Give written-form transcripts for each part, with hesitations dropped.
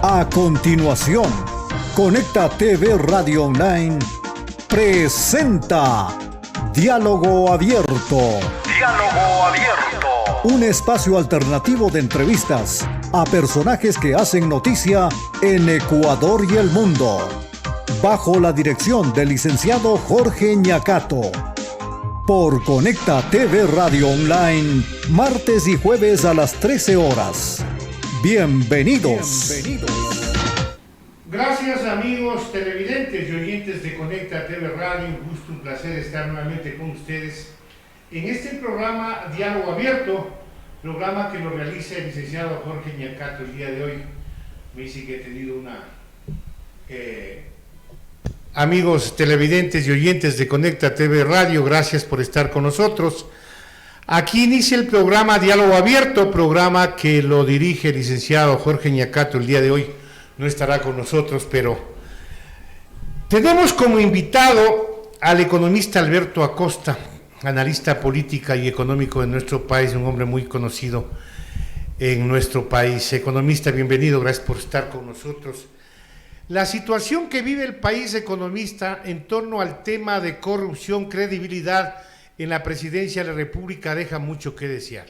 A continuación, Conecta TV Radio Online presenta Diálogo Abierto. Diálogo Abierto. Un espacio alternativo de entrevistas a personajes que hacen noticia en Ecuador y el mundo. Bajo la dirección del licenciado Jorge Ñacato. Por Conecta TV Radio Online, martes y jueves a las 13 horas. Bienvenidos. Gracias, amigos televidentes y oyentes de Conecta TV Radio. Un gusto, un placer estar nuevamente con ustedes en este programa Diálogo Abierto, programa que lo realiza el licenciado Jorge Ñacato el día de hoy. Me dice que he tenido una... Amigos televidentes y oyentes de Conecta TV Radio, gracias por estar con nosotros. Aquí inicia el programa Diálogo Abierto, programa que lo dirige el licenciado Jorge Ñacato el día de hoy. No estará con nosotros, pero tenemos como invitado al economista Alberto Acosta, analista política y económico de nuestro país, un hombre muy conocido en nuestro país. Economista, bienvenido, gracias por estar con nosotros. La situación que vive el país, economista, en torno al tema de corrupción, credibilidad en la presidencia de la República deja mucho que desear.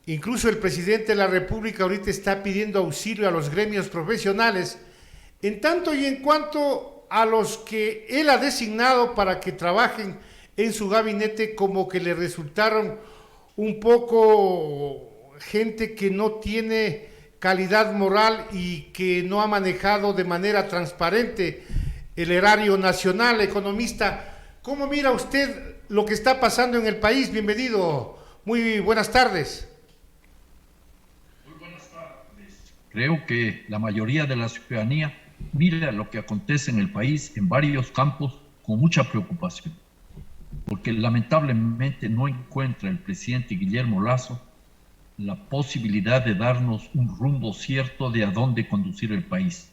Incluso el presidente de la República ahorita está pidiendo auxilio a los gremios profesionales, en tanto y en cuanto a los que él ha designado para que trabajen en su gabinete, como que le resultaron un poco gente que no tiene calidad moral y que no ha manejado de manera transparente el erario nacional. Economista, ¿cómo mira usted lo que está pasando en el país? Bienvenido, muy buenas tardes. Muy buenas tardes. Creo que la mayoría de la ciudadanía mira lo que acontece en el país en varios campos con mucha preocupación, porque lamentablemente no encuentra el presidente Guillermo Lasso la posibilidad de darnos un rumbo cierto de a dónde conducir el país.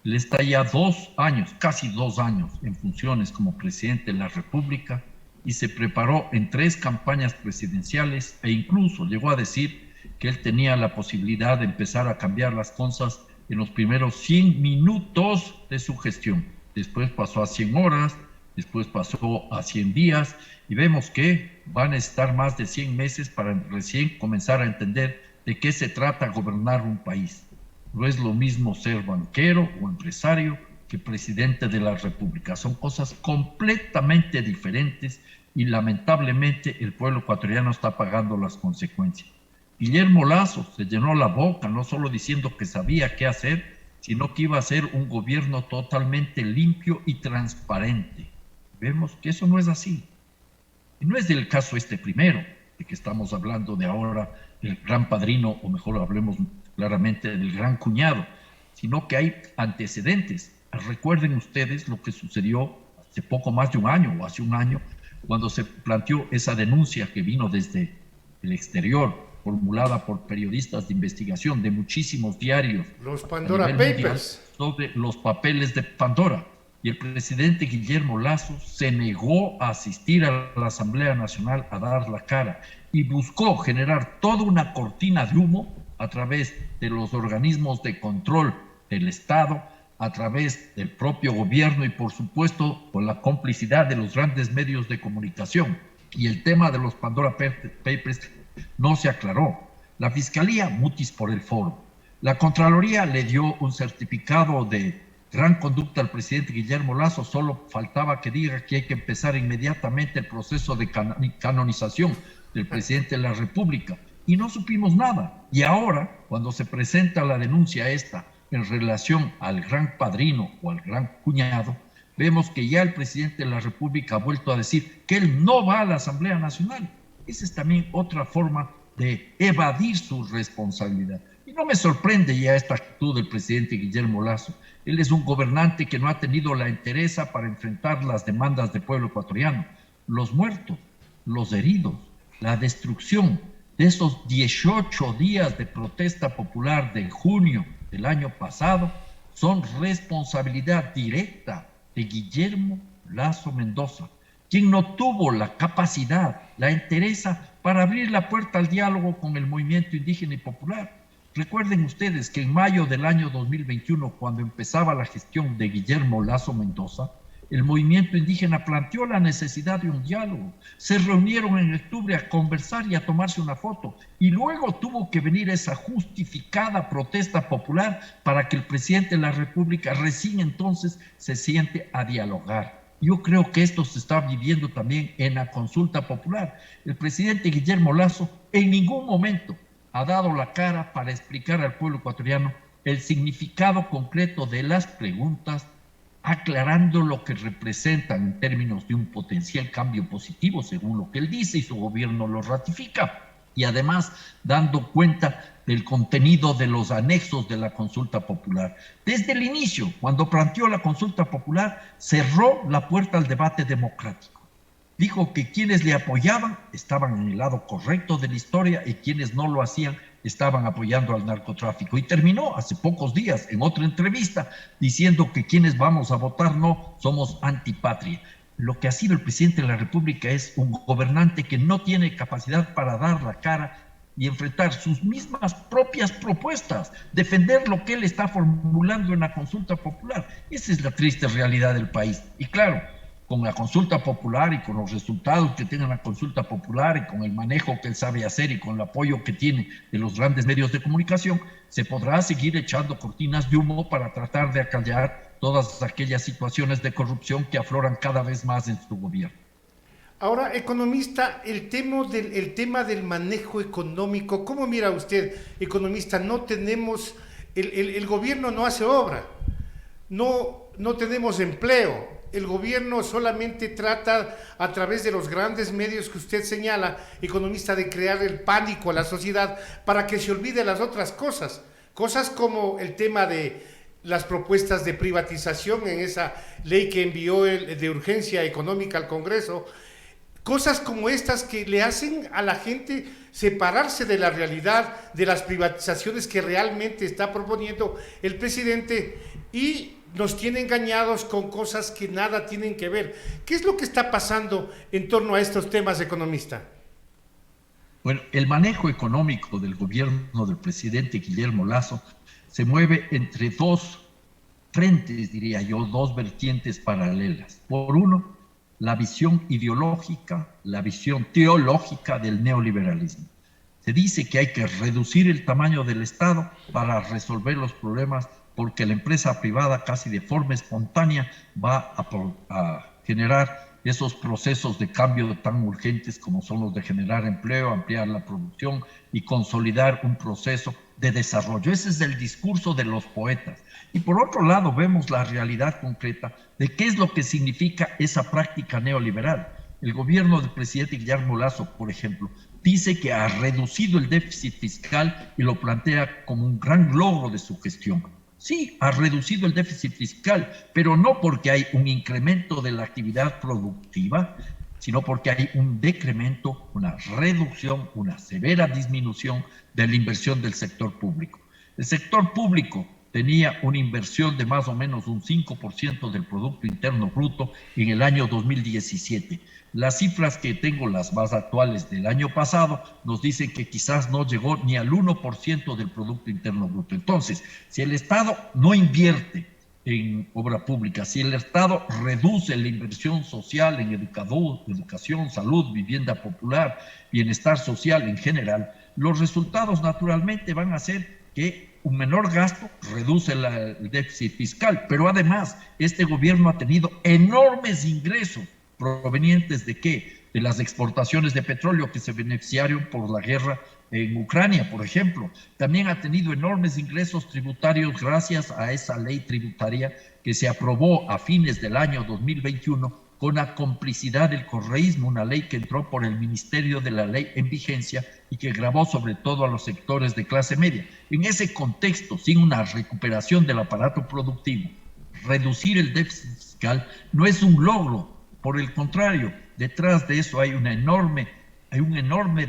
Él está ya 2 años, casi 2 años, en funciones como presidente de la República y se preparó en 3 campañas presidenciales e incluso llegó a decir que él tenía la posibilidad de empezar a cambiar las cosas en los primeros 100 minutos de su gestión. Después pasó a 100 horas, después pasó a 100 días y vemos que van a estar más de 100 meses para recién comenzar a entender de qué se trata gobernar un país. No es lo mismo ser banquero o empresario que presidente de la República. Son cosas completamente diferentes y lamentablemente el pueblo ecuatoriano está pagando las consecuencias. Guillermo Lasso se llenó la boca no solo diciendo que sabía qué hacer, sino que iba a ser un gobierno totalmente limpio y transparente. Vemos que eso no es así. Y no es del caso este primero, de que estamos hablando de ahora el gran padrino, o mejor hablemos claramente del gran cuñado, sino que hay antecedentes. Recuerden ustedes lo que sucedió hace poco más de un año, o hace un año, cuando se planteó esa denuncia que vino desde el exterior, formulada por periodistas de investigación de muchísimos diarios. Los Pandora Papers. Sobre los papeles de Pandora. Y el presidente Guillermo Lasso se negó a asistir a la Asamblea Nacional a dar la cara y buscó generar toda una cortina de humo a través de los organismos de control del Estado, a través del propio gobierno y por supuesto con la complicidad de los grandes medios de comunicación. Y el tema de los Pandora Papers no se aclaró. La Fiscalía mutis por el foro. La Contraloría le dio un certificado de gran conducta al presidente Guillermo Lasso, solo faltaba que diga que hay que empezar inmediatamente el proceso de canonización del presidente de la República. Y no supimos nada. Y ahora, cuando se presenta la denuncia esta en relación al gran padrino o al gran cuñado, vemos que ya el presidente de la República ha vuelto a decir que él no va a la Asamblea Nacional. Esa es también otra forma de evadir su responsabilidad. Y no me sorprende ya esta actitud del presidente Guillermo Lasso. Él es un gobernante que no ha tenido la entereza para enfrentar las demandas del pueblo ecuatoriano. Los muertos, los heridos, la destrucción de esos 18 días de protesta popular de junio del año pasado son responsabilidad directa de Guillermo Lasso Mendoza, quien no tuvo la capacidad, la entereza para abrir la puerta al diálogo con el movimiento indígena y popular. Recuerden ustedes que en mayo del año 2021, cuando empezaba la gestión de Guillermo Lasso Mendoza, el movimiento indígena planteó la necesidad de un diálogo. Se reunieron en octubre a conversar y a tomarse una foto. Y luego tuvo que venir esa justificada protesta popular para que el presidente de la República recién entonces se siente a dialogar. Yo creo que esto se está viviendo también en la consulta popular. El presidente Guillermo Lasso en ningún momento ha dado la cara para explicar al pueblo ecuatoriano el significado concreto de las preguntas, aclarando lo que representan en términos de un potencial cambio positivo, según lo que él dice, y su gobierno lo ratifica, y además dando cuenta del contenido de los anexos de la consulta popular. Desde el inicio, cuando planteó la consulta popular, cerró la puerta al debate democrático. Dijo que quienes le apoyaban estaban en el lado correcto de la historia y quienes no lo hacían estaban apoyando al narcotráfico. Y terminó hace pocos días en otra entrevista diciendo que quienes vamos a votar no somos antipatria. Lo que ha sido el presidente de la República es un gobernante que no tiene capacidad para dar la cara y enfrentar sus mismas propias propuestas, defender lo que él está formulando en la consulta popular. Esa es la triste realidad del país. Y claro, con la consulta popular y con los resultados que tenga la consulta popular y con el manejo que él sabe hacer y con el apoyo que tiene de los grandes medios de comunicación, se podrá seguir echando cortinas de humo para tratar de acallar todas aquellas situaciones de corrupción que afloran cada vez más en su gobierno. Ahora, economista, el tema del manejo económico, ¿cómo mira usted, economista? No tenemos, el gobierno no hace obra, no tenemos empleo. El gobierno solamente trata, a través de los grandes medios que usted señala, economista, de crear el pánico a la sociedad para que se olvide las otras cosas. Cosas como el tema de las propuestas de privatización en esa ley que envió de urgencia económica al Congreso. Cosas como estas que le hacen a la gente separarse de la realidad, de las privatizaciones que realmente está proponiendo el presidente, y nos tiene engañados con cosas que nada tienen que ver. ¿Qué es lo que está pasando en torno a estos temas, economista? Bueno, el manejo económico del gobierno del presidente Guillermo Lasso se mueve entre dos frentes, diría yo, dos vertientes paralelas. Por uno, la visión ideológica, la visión teológica del neoliberalismo. Se dice que hay que reducir el tamaño del Estado para resolver los problemas, porque la empresa privada casi de forma espontánea va a generar esos procesos de cambio tan urgentes como son los de generar empleo, ampliar la producción y consolidar un proceso de desarrollo. Ese es el discurso de los poetas. Y por otro lado vemos la realidad concreta de qué es lo que significa esa práctica neoliberal. El gobierno del presidente Guillermo Lasso, por ejemplo, dice que ha reducido el déficit fiscal y lo plantea como un gran logro de su gestión. Sí, ha reducido el déficit fiscal, pero no porque hay un incremento de la actividad productiva, sino porque hay un decremento, una reducción, una severa disminución de la inversión del sector público. El sector público tenía una inversión de más o menos un 5% del Producto Interno Bruto en el año 2017. Las cifras que tengo, las más actuales del año pasado, nos dicen que quizás no llegó ni al 1% del Producto Interno Bruto. Entonces, si el Estado no invierte en obra pública, si el Estado reduce la inversión social en educación, salud, vivienda popular, bienestar social en general, los resultados naturalmente van a ser que un menor gasto reduce el déficit fiscal, pero además este gobierno ha tenido enormes ingresos provenientes de ¿qué? De las exportaciones de petróleo que se beneficiaron por la guerra en Ucrania, por ejemplo. También ha tenido enormes ingresos tributarios gracias a esa ley tributaria que se aprobó a fines del año 2021 con la complicidad del correísmo, una ley que entró por el Ministerio de la Ley en vigencia y que gravó sobre todo a los sectores de clase media. En ese contexto, sin una recuperación del aparato productivo, reducir el déficit fiscal no es un logro. Por el contrario, detrás de eso hay un enorme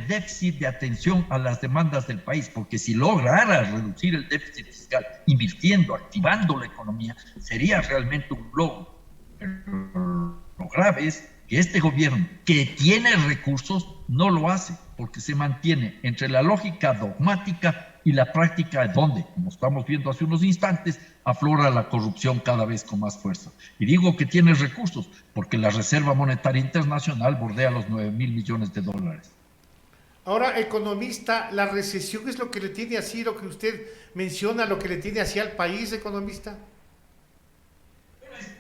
déficit de atención a las demandas del país, porque si lograra reducir el déficit fiscal, invirtiendo, activando la economía, sería realmente un logro. Pero lo grave es que este gobierno, que tiene recursos, no lo hace, porque se mantiene entre la lógica dogmática y y la práctica donde, como estamos viendo hace unos instantes, aflora la corrupción cada vez con más fuerza. Y digo que tiene recursos porque la Reserva Monetaria Internacional bordea los 9.000 millones de dólares. Ahora, economista, ¿la recesión es lo que le tiene así, lo que usted menciona, lo que le tiene así al país, economista?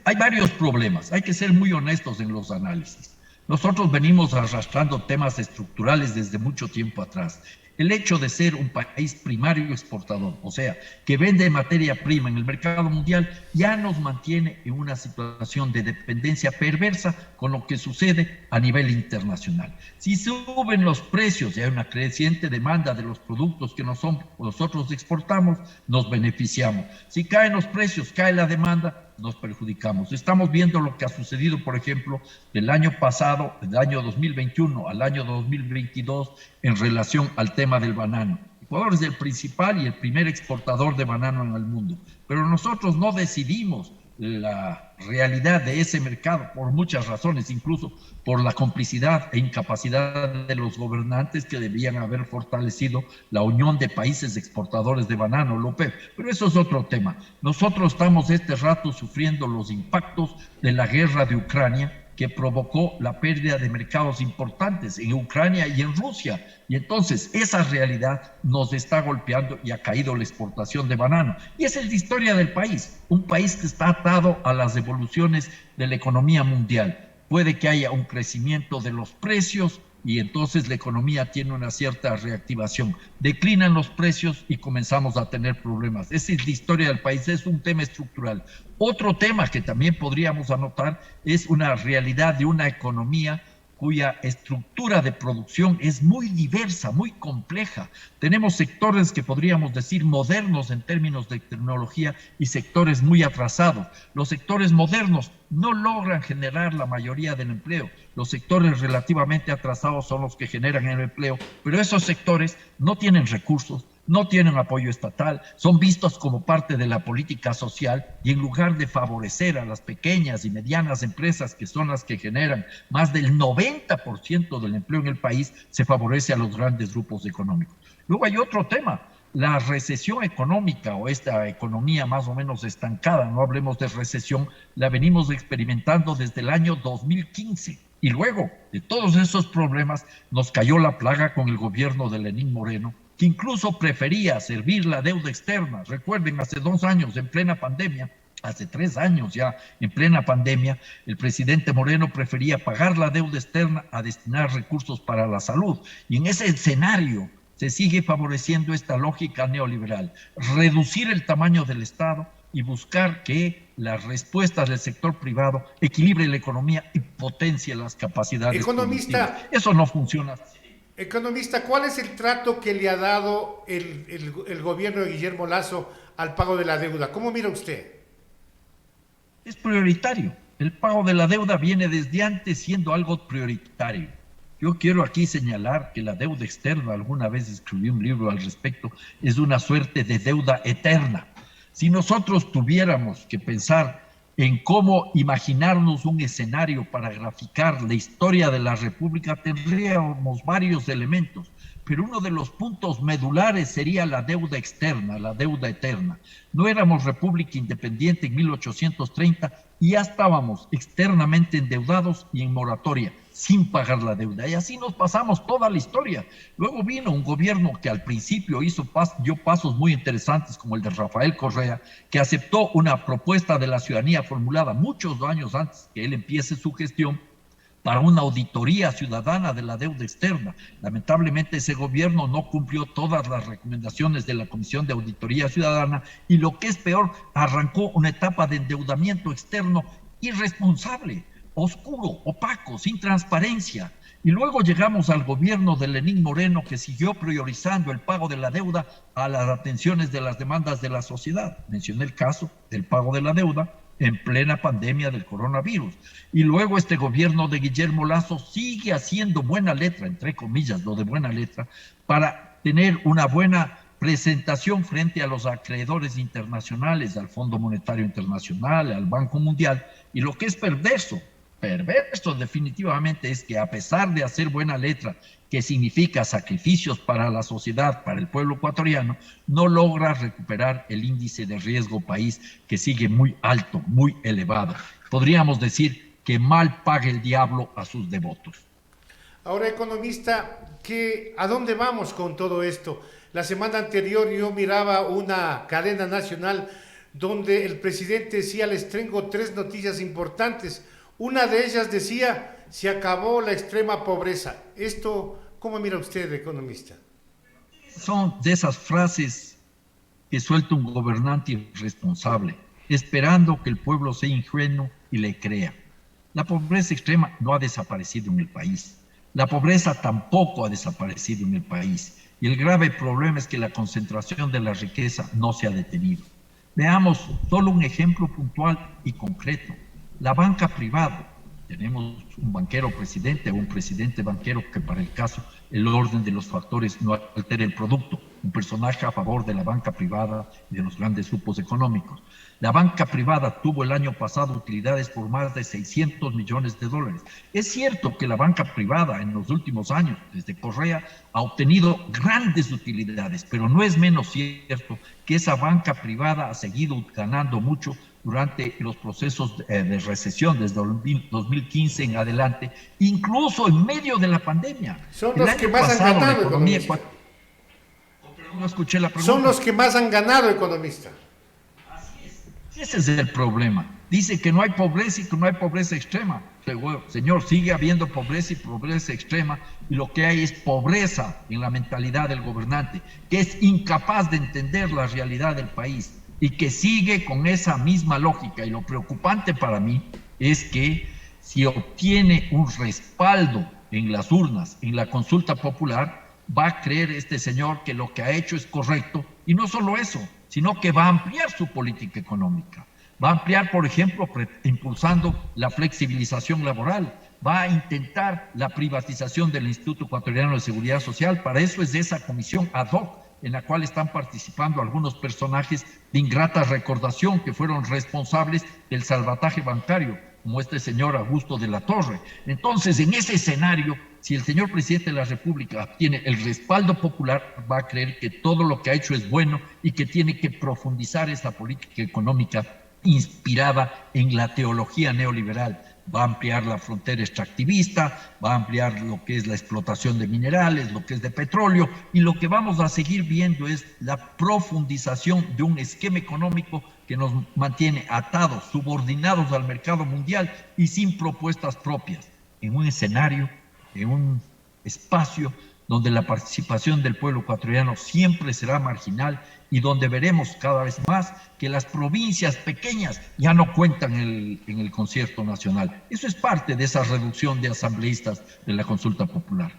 Hay varios problemas, hay que ser muy honestos en los análisis. Nosotros venimos arrastrando temas estructurales desde mucho tiempo atrás. El hecho de ser un país primario exportador, o sea, que vende materia prima en el mercado mundial, ya nos mantiene en una situación de dependencia perversa con lo que sucede a nivel internacional. Si suben los precios y hay una creciente demanda de los productos que nosotros exportamos, nos beneficiamos. Si caen los precios, cae la demanda, nos perjudicamos. Estamos viendo lo que ha sucedido, por ejemplo, del año pasado, del año 2021 al año 2022, en relación al tema del banano. Ecuador es el principal y el primer exportador de banano en el mundo, pero nosotros no decidimos la realidad de ese mercado por muchas razones, incluso por la complicidad e incapacidad de los gobernantes que debían haber fortalecido la Unión de Países Exportadores de Banano, la OPEP. Pero eso es otro tema. Nosotros estamos este rato sufriendo los impactos de la guerra de Ucrania, que provocó la pérdida de mercados importantes en Ucrania y en Rusia. Y entonces esa realidad nos está golpeando y ha caído la exportación de banano. Y esa es la historia del país, un país que está atado a las evoluciones de la economía mundial. Puede que haya un crecimiento de los precios y entonces la economía tiene una cierta reactivación. Declinan los precios y comenzamos a tener problemas. Esa es la historia del país, es un tema estructural. Otro tema que también podríamos anotar es una realidad de una economía cuya estructura de producción es muy diversa, muy compleja. Tenemos sectores que podríamos decir modernos en términos de tecnología y sectores muy atrasados. Los sectores modernos no logran generar la mayoría del empleo. Los sectores relativamente atrasados son los que generan el empleo, pero esos sectores no tienen recursos, no tienen apoyo estatal, son vistos como parte de la política social y en lugar de favorecer a las pequeñas y medianas empresas, que son las que generan más del 90% del empleo en el país, se favorece a los grandes grupos económicos. Luego hay otro tema, la recesión económica o esta economía más o menos estancada, no hablemos de recesión, la venimos experimentando desde el año 2015. Y luego de todos esos problemas nos cayó la plaga con el gobierno de Lenín Moreno, que incluso prefería servir la deuda externa. Recuerden, hace 2 años, en plena pandemia, hace 3 años ya, en plena pandemia, el presidente Moreno prefería pagar la deuda externa a destinar recursos para la salud. Y en ese escenario se sigue favoreciendo esta lógica neoliberal, reducir el tamaño del Estado y buscar que las respuestas del sector privado equilibre la economía y potencie las capacidades productivas. Eso no funciona así. Economista, ¿cuál es el trato que le ha dado el gobierno de Guillermo Lasso al pago de la deuda? ¿Cómo mira usted? Es prioritario. El pago de la deuda viene desde antes siendo algo prioritario. Yo quiero aquí señalar que la deuda externa, alguna vez escribí un libro al respecto, es una suerte de deuda eterna. Si nosotros tuviéramos que pensar en cómo imaginarnos un escenario para graficar la historia de la República, tendríamos varios elementos, pero uno de los puntos medulares sería la deuda externa, la deuda eterna. No éramos república independiente en 1830 y ya estábamos externamente endeudados y en moratoria, sin pagar la deuda. Y así nos pasamos toda la historia. Luego vino un gobierno que al principio dio pasos muy interesantes, como el de Rafael Correa, que aceptó una propuesta de la ciudadanía formulada muchos años antes que él empiece su gestión, para una auditoría ciudadana de la deuda externa. Lamentablemente ese gobierno no cumplió todas las recomendaciones de la Comisión de Auditoría Ciudadana y lo que es peor, arrancó una etapa de endeudamiento externo irresponsable, oscuro, opaco, sin transparencia. Y luego llegamos al gobierno de Lenín Moreno, que siguió priorizando el pago de la deuda a las atenciones de las demandas de la sociedad. Mencioné el caso del pago de la deuda en plena pandemia del coronavirus. Y luego este gobierno de Guillermo Lasso sigue haciendo buena letra, entre comillas, lo de buena letra, para tener una buena presentación frente a los acreedores internacionales, al Fondo Monetario Internacional, al Banco Mundial. Y lo que es perverso perverso definitivamente es que a pesar de hacer buena letra, que significa sacrificios para la sociedad, para el pueblo ecuatoriano, no logra recuperar el índice de riesgo país que sigue muy alto, muy elevado. Podríamos decir que mal paga el diablo a sus devotos. Ahora, economista, ¿a dónde vamos con todo esto? La semana anterior yo miraba una cadena nacional donde el presidente decía: les traigo 3 noticias importantes. Una de ellas decía: se acabó la extrema pobreza. Esto, ¿cómo mira usted, economista? Son de esas frases que suelta un gobernante irresponsable, esperando que el pueblo sea ingenuo y le crea. La pobreza extrema no ha desaparecido en el país. La pobreza tampoco ha desaparecido en el país. Y el grave problema es que la concentración de la riqueza no se ha detenido. Veamos solo un ejemplo puntual y concreto. La banca privada. Tenemos un banquero presidente o un presidente banquero que, para el caso, el orden de los factores no altere el producto. Un personaje a favor de la banca privada y de los grandes grupos económicos. La banca privada tuvo el año pasado utilidades por más de 600 millones de dólares. Es cierto que la banca privada en los últimos años, desde Correa, ha obtenido grandes utilidades, pero no es menos cierto que esa banca privada ha seguido ganando mucho durante los procesos de recesión desde 2015 en adelante, incluso en medio de la pandemia. Son los que más han ganado, economista. No escuché la pregunta. Son los que más han ganado, economista. Así es. Ese es el problema. Dice que no hay pobreza y que no hay pobreza extrema. Señor, sigue habiendo pobreza y pobreza extrema, y lo que hay es pobreza en la mentalidad del gobernante, que es incapaz de entender la realidad del país y que sigue con esa misma lógica. Y lo preocupante para mí es que si obtiene un respaldo en las urnas, en la consulta popular, va a creer este señor que lo que ha hecho es correcto, y no solo eso, sino que va a ampliar su política económica. Va a ampliar, por ejemplo, impulsando la flexibilización laboral, va a intentar la privatización del Instituto Ecuatoriano de Seguridad Social. Para eso es de esa comisión ad hoc en la cual están participando algunos personajes de ingrata recordación que fueron responsables del salvataje bancario, como este señor Augusto de la Torre. Entonces, en ese escenario, si el señor presidente de la República tiene el respaldo popular, va a creer que todo lo que ha hecho es bueno y que tiene que profundizar esta política económica inspirada en la teología neoliberal. Va a ampliar la frontera extractivista, va a ampliar lo que es la explotación de minerales, lo que es de petróleo, y lo que vamos a seguir viendo es la profundización de un esquema económico que nos mantiene atados, subordinados al mercado mundial y sin propuestas propias, en un escenario, en un espacio donde la participación del pueblo ecuatoriano siempre será marginal y donde veremos cada vez más que las provincias pequeñas ya no cuentan en el concierto nacional. Eso es parte de esa reducción de asambleístas de la consulta popular.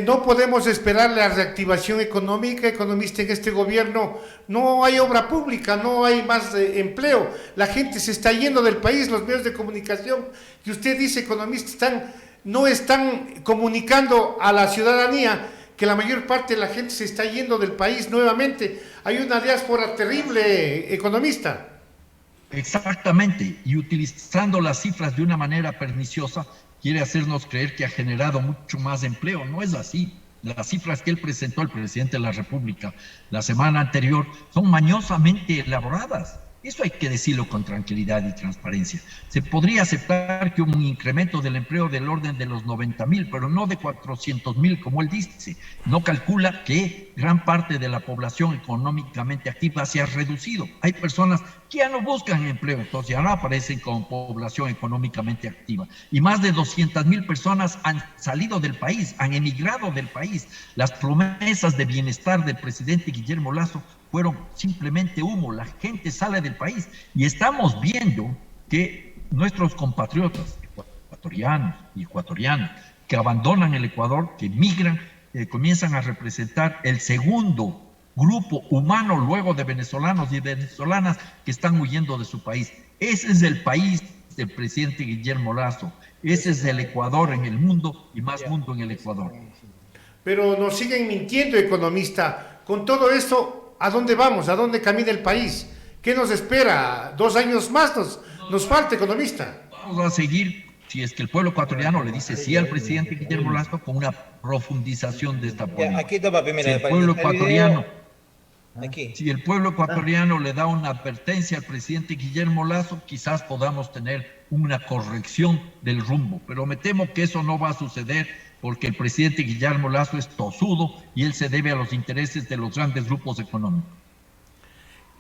No podemos esperar la reactivación económica, economista. En este gobierno no hay obra pública, no hay más empleo. La gente se está yendo del país, los medios de comunicación que usted dice, economista, no están comunicando a la ciudadanía que la mayor parte de la gente se está yendo del país nuevamente. Hay una diáspora terrible, economista. Exactamente, y utilizando las cifras de una manera perniciosa, quiere hacernos creer que ha generado mucho más empleo. No es así. Las cifras que él presentó, el presidente de la República, la semana anterior, son mañosamente elaboradas. Eso hay que decirlo con tranquilidad y transparencia. Se podría aceptar que hubo un incremento del empleo del orden de los 90,000, pero no de 400,000, como él dice. No calcula que gran parte de la población económicamente activa se ha reducido. Hay personas que ya no buscan empleo, entonces ya no aparecen como población económicamente activa. Y más de 200,000 personas han salido del país, han emigrado del país. Las promesas de bienestar del presidente Guillermo Lasso fueron simplemente humo. La gente sale del país y estamos viendo que nuestros compatriotas ecuatorianos y ecuatorianas que abandonan el Ecuador, que migran, comienzan a representar el segundo grupo humano luego de venezolanos y venezolanas que están huyendo de su país. Ese es el país del presidente Guillermo Lasso. Ese es el Ecuador en el mundo y más mundo en el Ecuador. Pero nos siguen mintiendo, economista. Con todo esto, ¿a dónde vamos? ¿A dónde camina el país? ¿Qué nos espera? 2 años más nos falta, economista. Vamos a seguir si es que el pueblo ecuatoriano le dice sí al presidente Guillermo Lasso con una profundización de esta política. Si el pueblo ecuatoriano le da una advertencia al presidente Guillermo Lasso, quizás podamos tener una corrección del rumbo, pero me temo que eso no va a suceder porque el presidente Guillermo Lasso es tosudo y él se debe a los intereses de los grandes grupos económicos.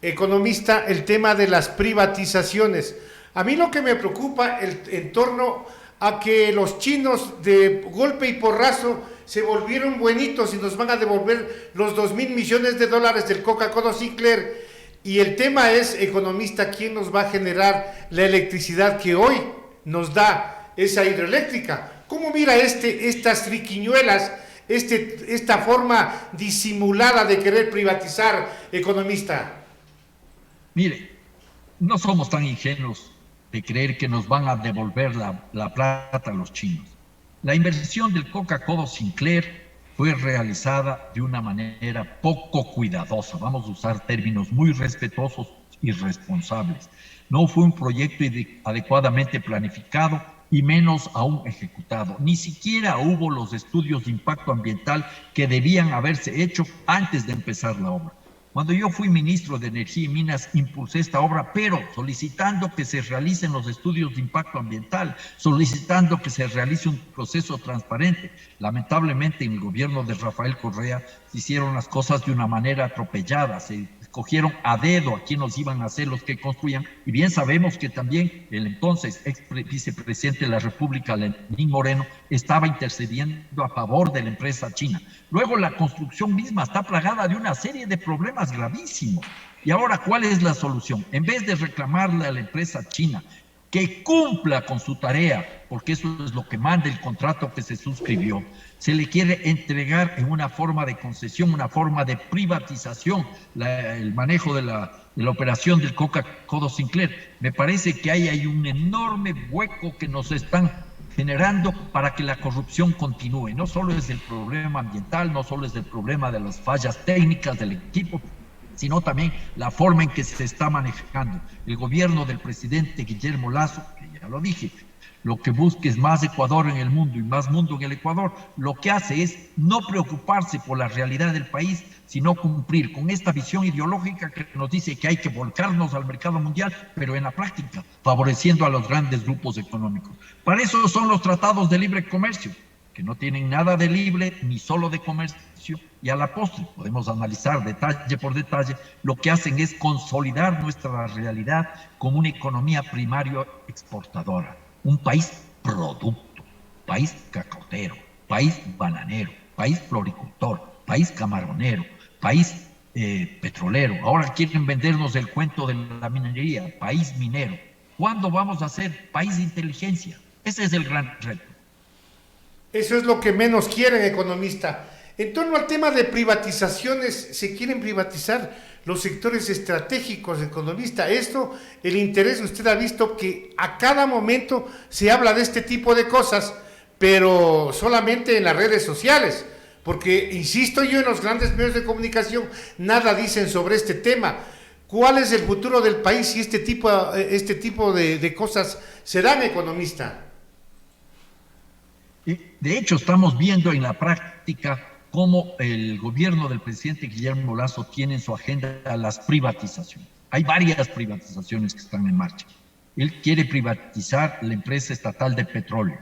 Economista, el tema de las privatizaciones. A mí lo que me preocupa en torno a que los chinos de golpe y porrazo se volvieron buenitos y nos van a devolver los 2,000 millones de dólares del Coca-Cola Sinclair. Y el tema es, economista, ¿quién nos va a generar la electricidad que hoy nos da esa hidroeléctrica? ¿Cómo mira estas triquiñuelas, esta forma disimulada de querer privatizar, economista? Mire, no somos tan ingenuos de creer que nos van a devolver la plata a los chinos. La inversión del Coca-Cola Sinclair fue realizada de una manera poco cuidadosa. Vamos a usar términos muy respetuosos y responsables. No fue un proyecto adecuadamente planificado y menos aún ejecutado. Ni siquiera hubo los estudios de impacto ambiental que debían haberse hecho antes de empezar la obra. Cuando yo fui ministro de Energía y Minas, impulsé esta obra, pero solicitando que se realicen los estudios de impacto ambiental, solicitando que se realice un proceso transparente. Lamentablemente, en el gobierno de Rafael Correa se hicieron las cosas de una manera atropellada, se escogieron a dedo a quienes iban a ser los que construían, y bien sabemos que también el entonces ex vicepresidente de la República, Lenín Moreno, estaba intercediendo a favor de la empresa china. Luego la construcción misma está plagada de una serie de problemas gravísimos. Y ahora, ¿cuál es la solución? En vez de reclamarle a la empresa china que cumpla con su tarea, porque eso es lo que manda el contrato que se suscribió, se le quiere entregar en una forma de concesión, una forma de privatización, el manejo de la operación del Coca-Cola Sinclair. Me parece que hay un enorme hueco que nos están generando para que la corrupción continúe. No solo es el problema ambiental, no solo es el problema de las fallas técnicas del equipo, sino también la forma en que se está manejando. El gobierno del presidente Guillermo Lasso, que ya lo dije, lo que busca es más Ecuador en el mundo y más mundo en el Ecuador, lo que hace es no preocuparse por la realidad del país, sino cumplir con esta visión ideológica que nos dice que hay que volcarnos al mercado mundial, pero en la práctica, favoreciendo a los grandes grupos económicos. Para eso son los tratados de libre comercio, que no tienen nada de libre ni solo de comercio, y a la postre podemos analizar detalle por detalle, lo que hacen es consolidar nuestra realidad como una economía primaria exportadora, un país producto, país cacautero, país bananero, país floricultor, país camaronero, país petrolero. Ahora quieren vendernos el cuento de la minería, país minero. ¿Cuándo vamos a ser país de inteligencia? Ese es el gran reto. Eso es lo que menos quieren, economista. En torno al tema de privatizaciones, se quieren privatizar los sectores estratégicos, economista. Esto, el interés, usted ha visto que a cada momento se habla de este tipo de cosas, pero solamente en las redes sociales, porque, insisto yo, en los grandes medios de comunicación nada dicen sobre este tema. ¿Cuál es el futuro del país si este tipo de cosas se dan, economista? De hecho, estamos viendo en la práctica cómo el gobierno del presidente Guillermo Lasso tiene en su agenda las privatizaciones. Hay varias privatizaciones que están en marcha. Él quiere privatizar la empresa estatal de petróleo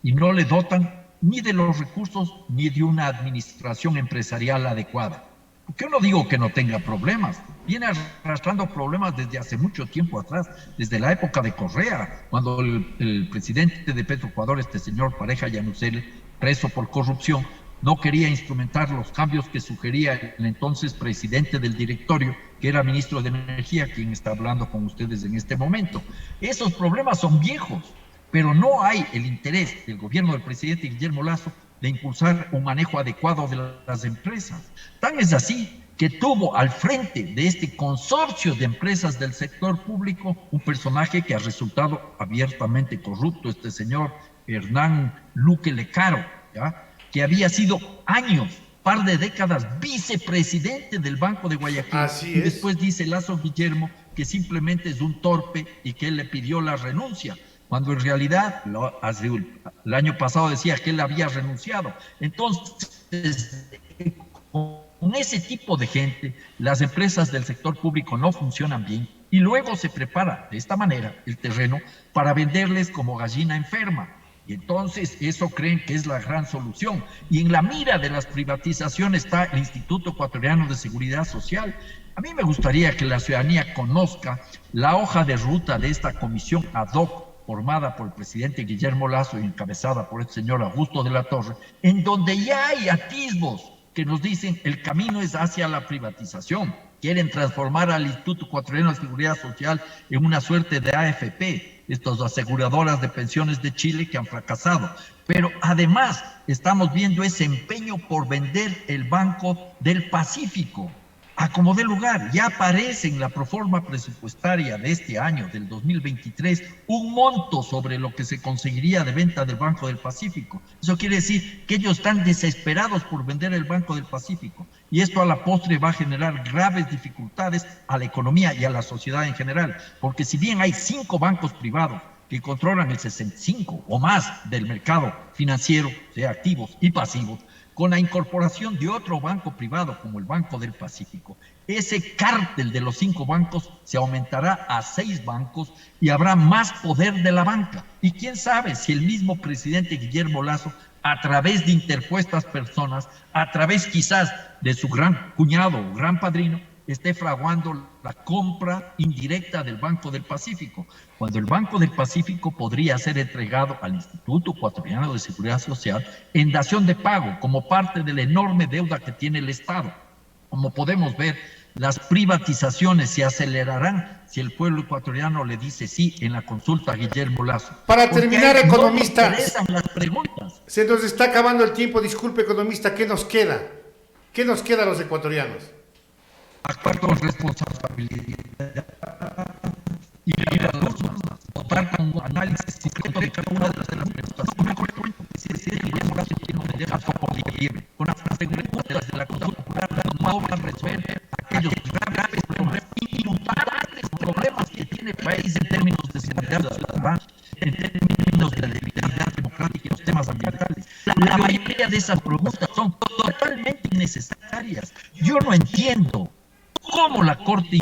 y no le dotan ni de los recursos ni de una administración empresarial adecuada. ¿Por qué no digo que no tenga problemas? Viene arrastrando problemas desde hace mucho tiempo atrás, desde la época de Correa, cuando el presidente de Petroecuador, este señor Pareja Llanucel, preso por corrupción, no quería instrumentar los cambios que sugería el entonces presidente del directorio, que era ministro de Energía, quien está hablando con ustedes en este momento. Esos problemas son viejos, pero no hay el interés del gobierno del presidente Guillermo Lasso de impulsar un manejo adecuado de las empresas. Tan es así que tuvo al frente de este consorcio de empresas del sector público un personaje que ha resultado abiertamente corrupto, este señor Hernán Luque Lecaro, ¿ya?, que había sido años, par de décadas, vicepresidente del Banco de Guayaquil. Así y es. después dice Lasso Guillermo que simplemente es un torpe y que él le pidió la renuncia. cuando en realidad el año pasado decía que él había renunciado. Entonces, con ese tipo de gente, las empresas del sector público no funcionan bien y luego se prepara de esta manera el terreno para venderles como gallina enferma. Y entonces eso creen que es la gran solución. Y en la mira de las privatizaciones está el Instituto Ecuatoriano de Seguridad Social. A mí me gustaría que la ciudadanía conozca la hoja de ruta de esta comisión ad hoc formada por el presidente Guillermo Lasso y encabezada por el señor Augusto de la Torre, en donde ya hay atisbos que nos dicen el camino es hacia la privatización. Quieren transformar al Instituto Ecuatoriano de Seguridad Social en una suerte de AFP, estas aseguradoras de pensiones de Chile que han fracasado. Pero además estamos viendo ese empeño por vender el Banco del Pacífico. A como dé lugar, ya aparece en la proforma presupuestaria de este año, del 2023, un monto sobre lo que se conseguiría de venta del Banco del Pacífico. Eso quiere decir que ellos están desesperados por vender el Banco del Pacífico. Y esto a la postre va a generar graves dificultades a la economía y a la sociedad en general. Porque si bien hay 5 bancos privados que controlan el 65 o más del mercado financiero de activos y pasivos, con la incorporación de otro banco privado como el Banco del Pacífico, ese cártel de los 5 bancos se aumentará a 6 bancos y habrá más poder de la banca. Y quién sabe si el mismo presidente Guillermo Lasso, a través de interpuestas personas, a través quizás de su gran cuñado o gran padrino, esté fraguando la compra indirecta del Banco del Pacífico, cuando el Banco del Pacífico podría ser entregado al Instituto Ecuatoriano de Seguridad Social en dación de pago, como parte de la enorme deuda que tiene el Estado. Como podemos ver, las privatizaciones se acelerarán si el pueblo ecuatoriano le dice sí en la consulta a Guillermo Lasso. Para terminar, economista, no nos interesan las preguntas. Se nos está acabando el tiempo, disculpe, economista, ¿qué nos queda? ¿Qué nos queda a los ecuatorianos? Actuar con responsabilidad y votar con un análisis concreto de cada una de las preguntas. Con las preguntas de la consulta popular no van a resolver aquellos graves problemas que tiene el país en términos de seguridad ciudadana, en términos de legitimidad democrática y los temas ambientales. La mayoría de esas preguntas son totalmente innecesarias. Yo no entiendo cómo la Corte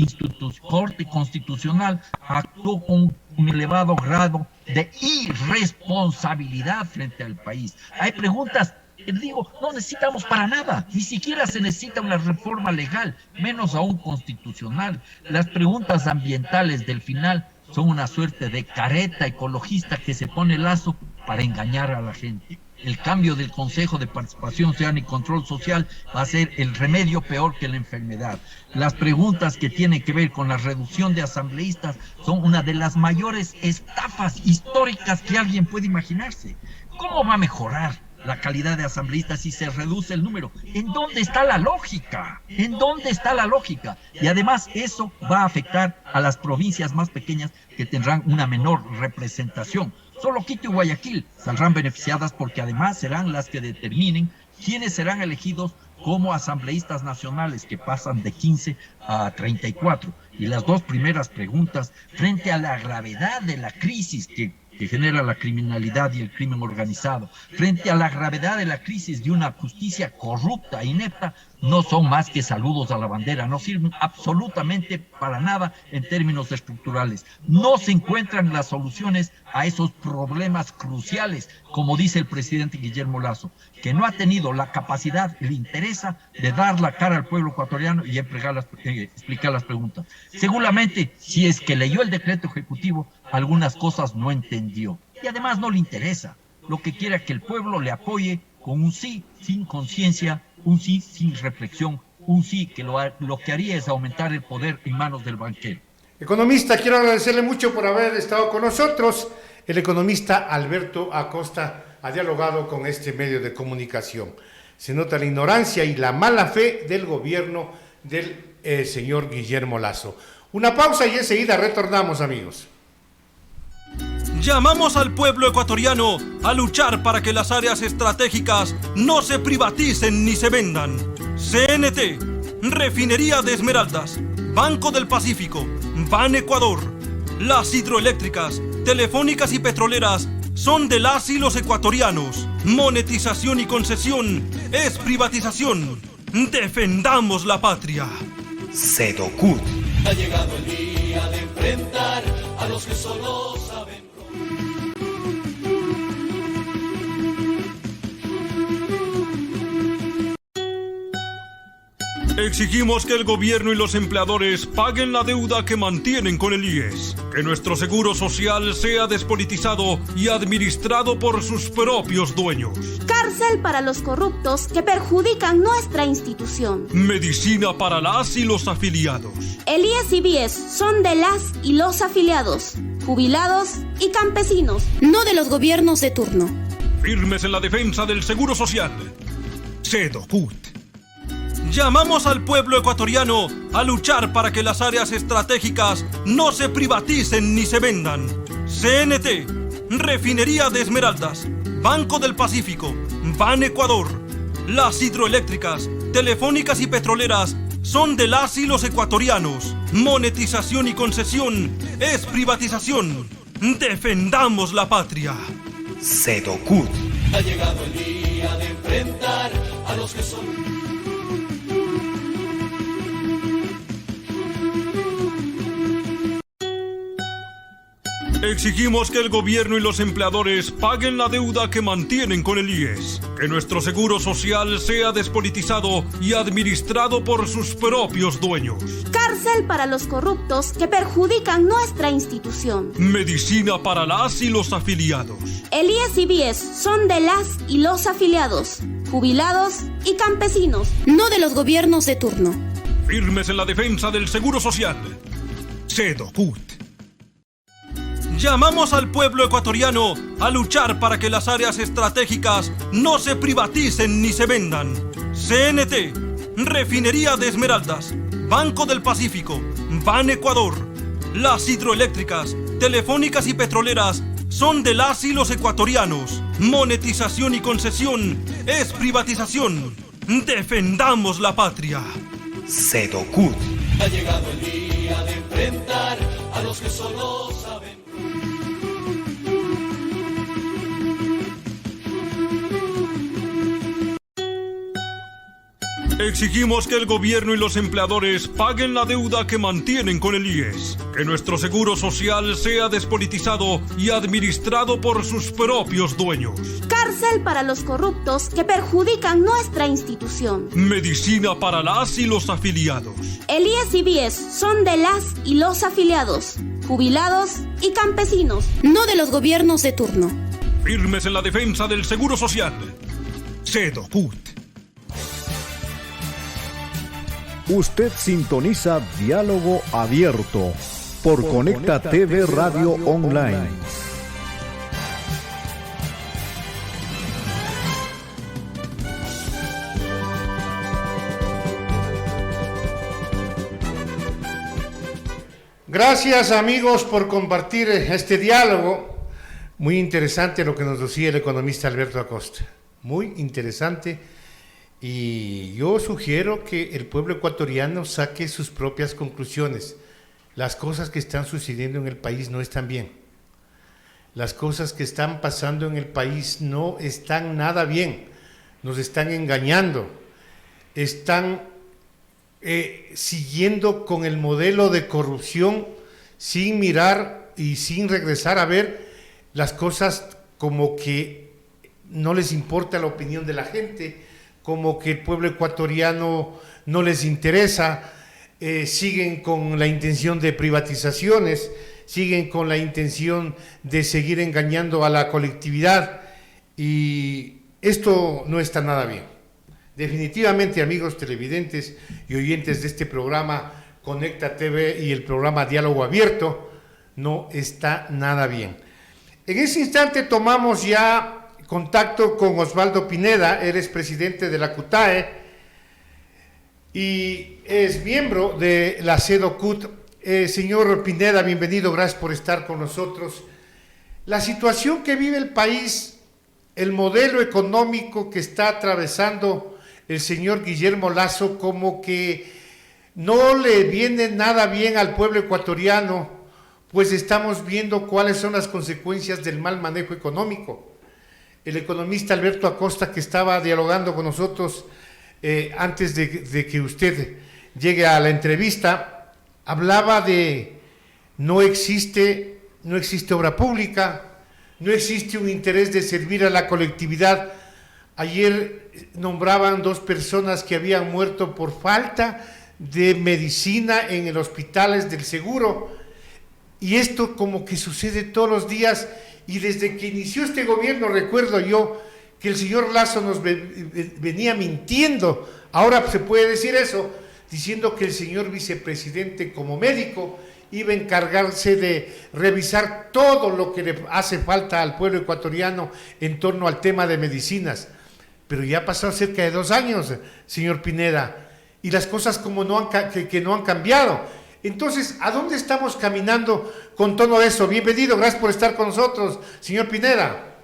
Constitucional actuó con un elevado grado de irresponsabilidad frente al país. Hay preguntas que digo, no necesitamos para nada, ni siquiera se necesita una reforma legal, menos aún constitucional. Las preguntas ambientales del final son una suerte de careta ecologista que se pone Lasso para engañar a la gente. El cambio del Consejo de Participación Ciudadana y Control Social va a ser el remedio peor que la enfermedad. Las preguntas que tienen que ver con la reducción de asambleístas son una de las mayores estafas históricas que alguien puede imaginarse. ¿Cómo va a mejorar la calidad de asambleístas si se reduce el número? ¿En dónde está la lógica? ¿En dónde está la lógica? Y además eso va a afectar a las provincias más pequeñas que tendrán una menor representación. Solo Quito y Guayaquil saldrán beneficiadas porque además serán las que determinen quiénes serán elegidos como asambleístas nacionales, que pasan de 15 a 34. Y las 2 primeras preguntas, frente a la gravedad de la crisis que genera la criminalidad y el crimen organizado, frente a la gravedad de la crisis de una justicia corrupta e inepta, no son más que saludos a la bandera, no sirven absolutamente para nada en términos estructurales. No se encuentran las soluciones a esos problemas cruciales, como dice el presidente Guillermo Lasso, que no ha tenido la capacidad, le interesa de dar la cara al pueblo ecuatoriano y explicar las preguntas. Seguramente, si es que leyó el decreto ejecutivo, algunas cosas no entendió. Y además no le interesa. Lo que quiere es que el pueblo le apoye con un sí sin conciencia, un sí sin reflexión, un sí que lo que haría es aumentar el poder en manos del banquero. Economista, quiero agradecerle mucho por haber estado con nosotros. El economista Alberto Acosta ha dialogado con este medio de comunicación. Se nota la ignorancia y la mala fe del gobierno del señor Guillermo Lasso. Una pausa y enseguida retornamos, amigos. Llamamos al pueblo ecuatoriano a luchar para que las áreas estratégicas no se privaticen ni se vendan. CNT, Refinería de Esmeraldas, Banco del Pacífico, Ban Ecuador, las hidroeléctricas, telefónicas y petroleras son de las y los ecuatorianos. Monetización y concesión es privatización. Defendamos la patria. Sedocut. Ha llegado el día de enfrentar a los que solo saben. Exigimos que el gobierno y los empleadores paguen la deuda que mantienen con el IES, que nuestro seguro social sea despolitizado y administrado por sus propios dueños. Cárcel para los corruptos que perjudican nuestra institución. Medicina para las y los afiliados. El IES y BIES son de las y los afiliados, jubilados y campesinos, no de los gobiernos de turno. Firmes en la defensa del seguro social. Sedocut. Llamamos al pueblo ecuatoriano a luchar para que las áreas estratégicas no se privaticen ni se vendan. CNT, Refinería de Esmeraldas, Banco del Pacífico, Ban Ecuador. Las hidroeléctricas, telefónicas y petroleras son de las y los ecuatorianos. Monetización y concesión es privatización. Defendamos la patria. Sedocut. Ha llegado el día de enfrentar a los que son. Exigimos que el gobierno y los empleadores paguen la deuda que mantienen con el IES, que nuestro seguro social sea despolitizado y administrado por sus propios dueños. Cárcel para los corruptos que perjudican nuestra institución. Medicina para las y los afiliados. El IES y BIES son de las y los afiliados, jubilados y campesinos, no de los gobiernos de turno. Firmes en la defensa del seguro social. Sedocut. Llamamos al pueblo ecuatoriano a luchar para que las áreas estratégicas no se privaticen ni se vendan. CNT, Refinería de Esmeraldas, Banco del Pacífico, Ban Ecuador. Las hidroeléctricas, telefónicas y petroleras son de las y los ecuatorianos. Monetización y concesión es privatización. Defendamos la patria. Sedocut. Ha llegado el día de enfrentar a los que solo saben. Exigimos que el gobierno y los empleadores paguen la deuda que mantienen con el IES, que nuestro seguro social sea despolitizado y administrado por sus propios dueños. Cárcel para los corruptos que perjudican nuestra institución. Medicina para las y los afiliados. El IES y BIES son de las y los afiliados, jubilados y campesinos, no de los gobiernos de turno. Firmes en la defensa del seguro social. Sedocut. Usted sintoniza Diálogo Abierto por Conecta TV Radio Online. Gracias, amigos, por compartir este diálogo. Muy interesante lo que nos decía el economista Alberto Acosta. Muy interesante. Y yo sugiero que el pueblo ecuatoriano saque sus propias conclusiones. Las cosas que están sucediendo en el país no están bien. Las cosas que están pasando en el país no están nada bien. Nos están engañando. Están siguiendo con el modelo de corrupción sin mirar y sin regresar a ver las cosas, como que no les importa la opinión de la gente, como que el pueblo ecuatoriano no les interesa, siguen con la intención de privatizaciones, siguen con la intención de seguir engañando a la colectividad, y esto no está nada bien. Definitivamente, amigos televidentes y oyentes de este programa Conecta TV y el programa Diálogo Abierto, no está nada bien. En ese instante tomamos ya contacto con Osvaldo Pineda. Él es presidente de la CUTAE y es miembro de la Sedocut. Señor Pineda, bienvenido, gracias por estar con nosotros. La situación que vive el país, el modelo económico que está atravesando el señor Guillermo Lasso, como que no le viene nada bien al pueblo ecuatoriano, pues estamos viendo cuáles son las consecuencias del mal manejo económico. El economista Alberto Acosta, que estaba dialogando con nosotros antes de que usted llegue a la entrevista, hablaba de no existe obra pública, no existe un interés de servir a la colectividad. Ayer nombraban 2 personas que habían muerto por falta de medicina en los hospitales del seguro, y esto como que sucede todos los días. Y desde que inició este gobierno recuerdo yo que el señor Lasso nos venía mintiendo. Ahora se puede decir eso, diciendo que el señor vicepresidente como médico iba a encargarse de revisar todo lo que le hace falta al pueblo ecuatoriano en torno al tema de medicinas. Pero ya ha pasado cerca de 2 años, señor Pineda, y las cosas como no han cambiado. Entonces, ¿a dónde estamos caminando con todo eso? Bienvenido, gracias por estar con nosotros, señor Pineda.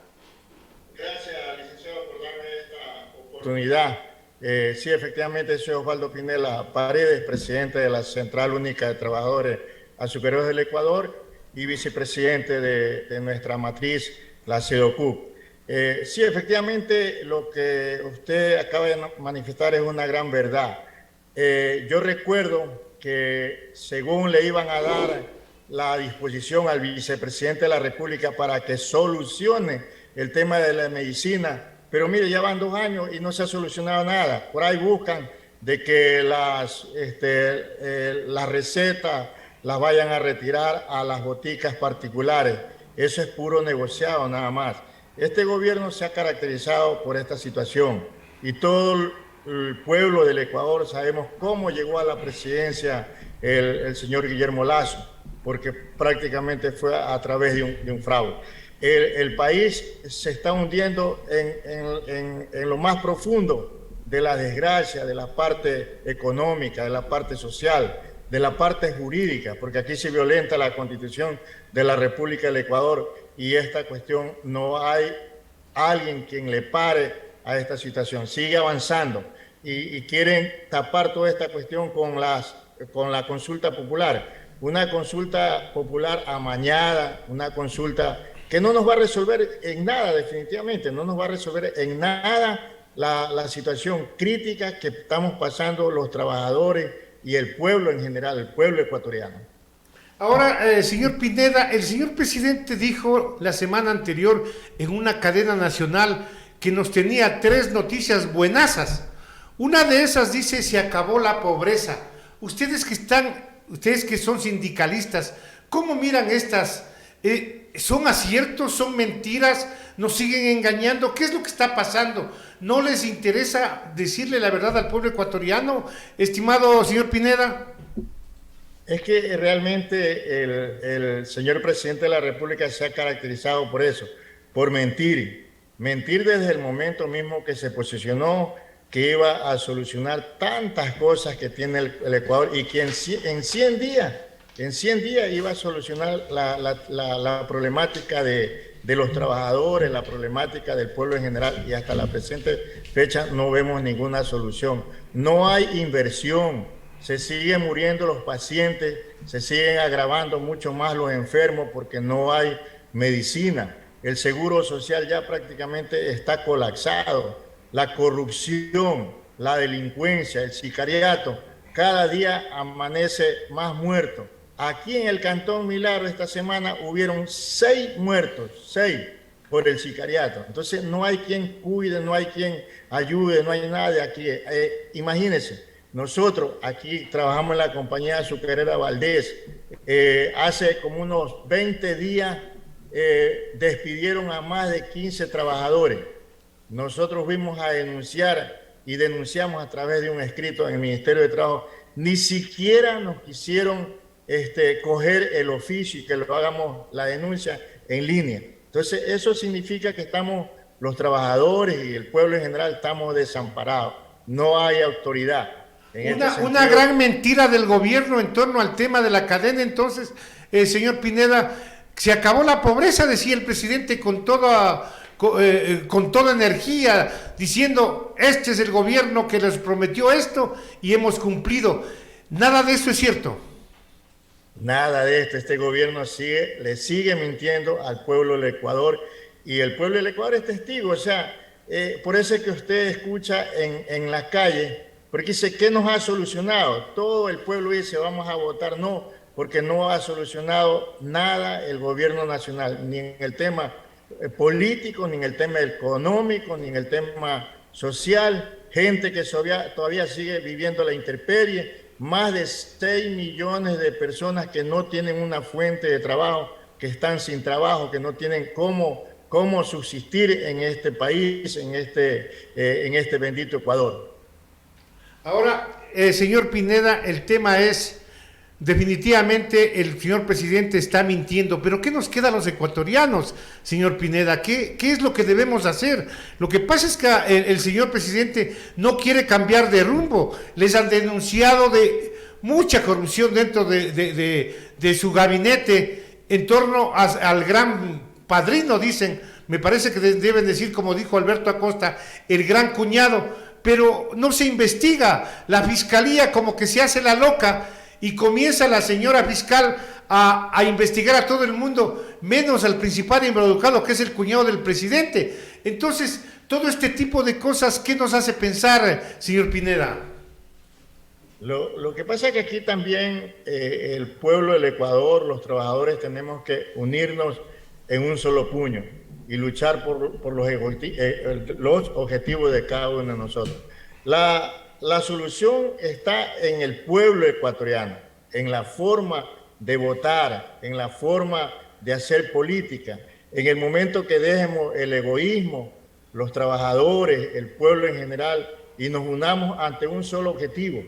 Gracias, licenciado, por darme esta oportunidad. Sí, efectivamente, soy Osvaldo Pineda Paredes, presidente de la Central Única de Trabajadores Azucareros del Ecuador y vicepresidente de nuestra matriz, la SEDOCUT. Sí, efectivamente, lo que usted acaba de manifestar es una gran verdad. Yo recuerdo que según le iban a dar la disposición al vicepresidente de la República para que solucione el tema de la medicina, pero mire, ya van 2 años y no se ha solucionado nada. Por ahí buscan de que las recetas las vayan a retirar a las boticas particulares. Eso es puro negociado nada más. Este gobierno se ha caracterizado por esta situación y todo el pueblo del Ecuador sabemos cómo llegó a la presidencia el señor Guillermo Lasso, porque prácticamente fue a través de un fraude. El país se está hundiendo en lo más profundo de la desgracia, de la parte económica, de la parte social, de la parte jurídica, porque aquí se violenta la Constitución de la República del Ecuador y esta cuestión no hay alguien quien le pare a esta situación. Sigue avanzando y quieren tapar toda esta cuestión con la consulta popular. Una consulta popular amañada, una consulta que no nos va a resolver en nada, definitivamente, no nos va a resolver en nada la situación crítica que estamos pasando los trabajadores y el pueblo en general, el pueblo ecuatoriano. Ahora, señor Pineda, el señor presidente dijo la semana anterior en una cadena nacional que nos tenía 3 noticias buenazas. Una de esas dice: se acabó la pobreza. Ustedes que son sindicalistas, ¿cómo miran estas? ¿Son aciertos? ¿Son mentiras? ¿Nos siguen engañando? ¿Qué es lo que está pasando? ¿No les interesa decirle la verdad al pueblo ecuatoriano, estimado señor Pineda? Es que realmente el señor presidente de la República se ha caracterizado por eso, por mentir desde el momento mismo que se posicionó que iba a solucionar tantas cosas que tiene el Ecuador y que en 100 días iba a solucionar la problemática de los trabajadores, la problemática del pueblo en general, y hasta la presente fecha no vemos ninguna solución. No hay inversión, se siguen muriendo los pacientes, se siguen agravando mucho más los enfermos porque no hay medicina. El seguro social ya prácticamente está colapsado. La corrupción, la delincuencia, el sicariato, cada día amanece más muertos. Aquí en el Cantón Milagro esta semana hubieron 6 muertos, 6 por el sicariato. Entonces no hay quien cuide, no hay quien ayude, no hay nadie aquí. Imagínense, nosotros aquí trabajamos en la compañía azucarera Valdés. Hace como unos 20 días despidieron a más de 15 trabajadores. Nosotros fuimos a denunciar y denunciamos a través de un escrito en el Ministerio de Trabajo. Ni siquiera nos quisieron coger el oficio y que lo hagamos la denuncia en línea. Entonces eso significa que los trabajadores y el pueblo en general estamos desamparados. No hay autoridad. Una gran mentira del gobierno en torno al tema de la cadena. Entonces, señor Pineda, se acabó la pobreza, decía el presidente con toda energía, diciendo: este es el gobierno que les prometió esto y hemos cumplido. Nada de eso es cierto. Nada de esto. Este gobierno le sigue mintiendo al pueblo del Ecuador, y el pueblo del Ecuador es testigo. O sea, por eso es que usted escucha en la calle, porque dice, ¿qué nos ha solucionado? Todo el pueblo dice, vamos a votar no, porque no ha solucionado nada el gobierno nacional, ni en el tema político, ni en el tema económico, ni en el tema social. Gente que todavía sigue viviendo la intemperie, más de 6 millones de personas que no tienen una fuente de trabajo, que están sin trabajo, que no tienen cómo subsistir en este país, en este bendito Ecuador. Ahora, señor Pineda, el tema es, definitivamente el señor presidente está mintiendo, pero ¿qué nos queda a los ecuatorianos, señor Pineda? ¿Qué es lo que debemos hacer? Lo que pasa es que el señor presidente no quiere cambiar de rumbo. Les han denunciado de mucha corrupción dentro de su gabinete en torno al gran padrino, dicen. Me parece que deben decir, como dijo Alberto Acosta, el gran cuñado, pero no se investiga. La fiscalía como que se hace la loca y comienza la señora fiscal a investigar a todo el mundo, menos al principal involucrado, que es el cuñado del presidente. Entonces, todo este tipo de cosas, ¿qué nos hace pensar, señor Pineda? Lo que pasa es que aquí también el pueblo del Ecuador, los trabajadores, tenemos que unirnos en un solo puño y luchar por los objetivos de cada uno de nosotros. La solución está en el pueblo ecuatoriano, en la forma de votar, en la forma de hacer política. En el momento que dejemos el egoísmo, los trabajadores, el pueblo en general, y nos unamos ante un solo objetivo.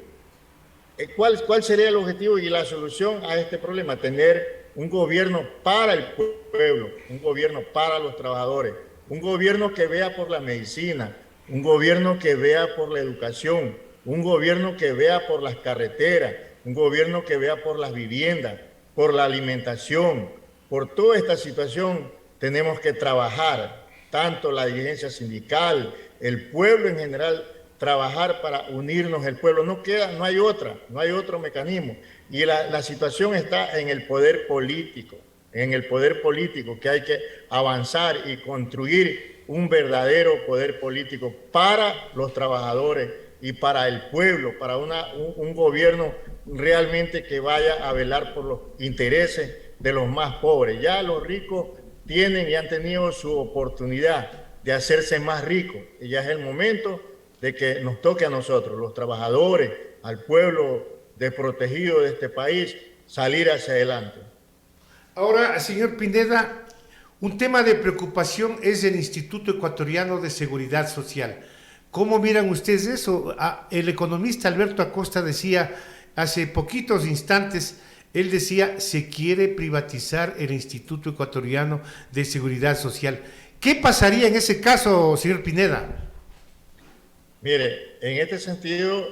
¿Cuál sería el objetivo y la solución a este problema? Tener un gobierno para el pueblo, un gobierno para los trabajadores, un gobierno que vea por la medicina, un gobierno que vea por la educación, un gobierno que vea por las carreteras, un gobierno que vea por las viviendas, por la alimentación. Por toda esta situación tenemos que trabajar, tanto la dirigencia sindical, el pueblo en general, trabajar para unirnos el pueblo. No hay otro mecanismo. Y la situación está en el poder político, que hay que avanzar y construir un verdadero poder político para los trabajadores y para el pueblo, para un gobierno realmente que vaya a velar por los intereses de los más pobres. Ya los ricos tienen y han tenido su oportunidad de hacerse más ricos, y ya es el momento de que nos toque a nosotros, los trabajadores, al pueblo desprotegido de este país, salir hacia adelante. Ahora, señor Pineda, un tema de preocupación es el Instituto Ecuatoriano de Seguridad Social. ¿Cómo miran ustedes eso? El economista Alberto Acosta decía hace poquitos instantes, él decía, se quiere privatizar el Instituto Ecuatoriano de Seguridad Social. ¿Qué pasaría en ese caso, señor Pineda? Mire, en este sentido,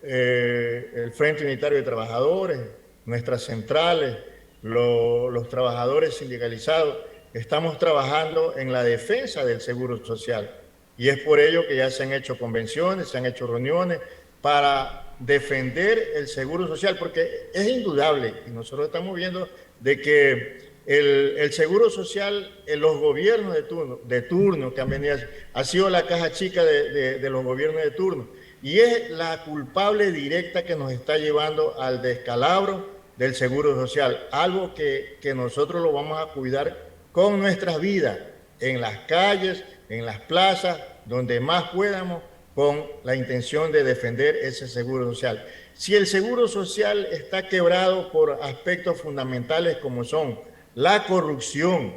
el Frente Unitario de Trabajadores, nuestras centrales, los trabajadores sindicalizados, estamos trabajando en la defensa del seguro social. Y es por ello que ya se han hecho convenciones, se han hecho reuniones para defender el seguro social, porque es indudable, y nosotros estamos viendo de que el seguro social en los gobiernos de turno que han venido, ha sido la caja chica de los gobiernos de turno, y es la culpable directa que nos está llevando al descalabro del seguro social, algo que nosotros lo vamos a cuidar con nuestras vidas, en las calles, en las plazas, donde más podamos, con la intención de defender ese seguro social. Si el seguro social está quebrado por aspectos fundamentales como son la corrupción,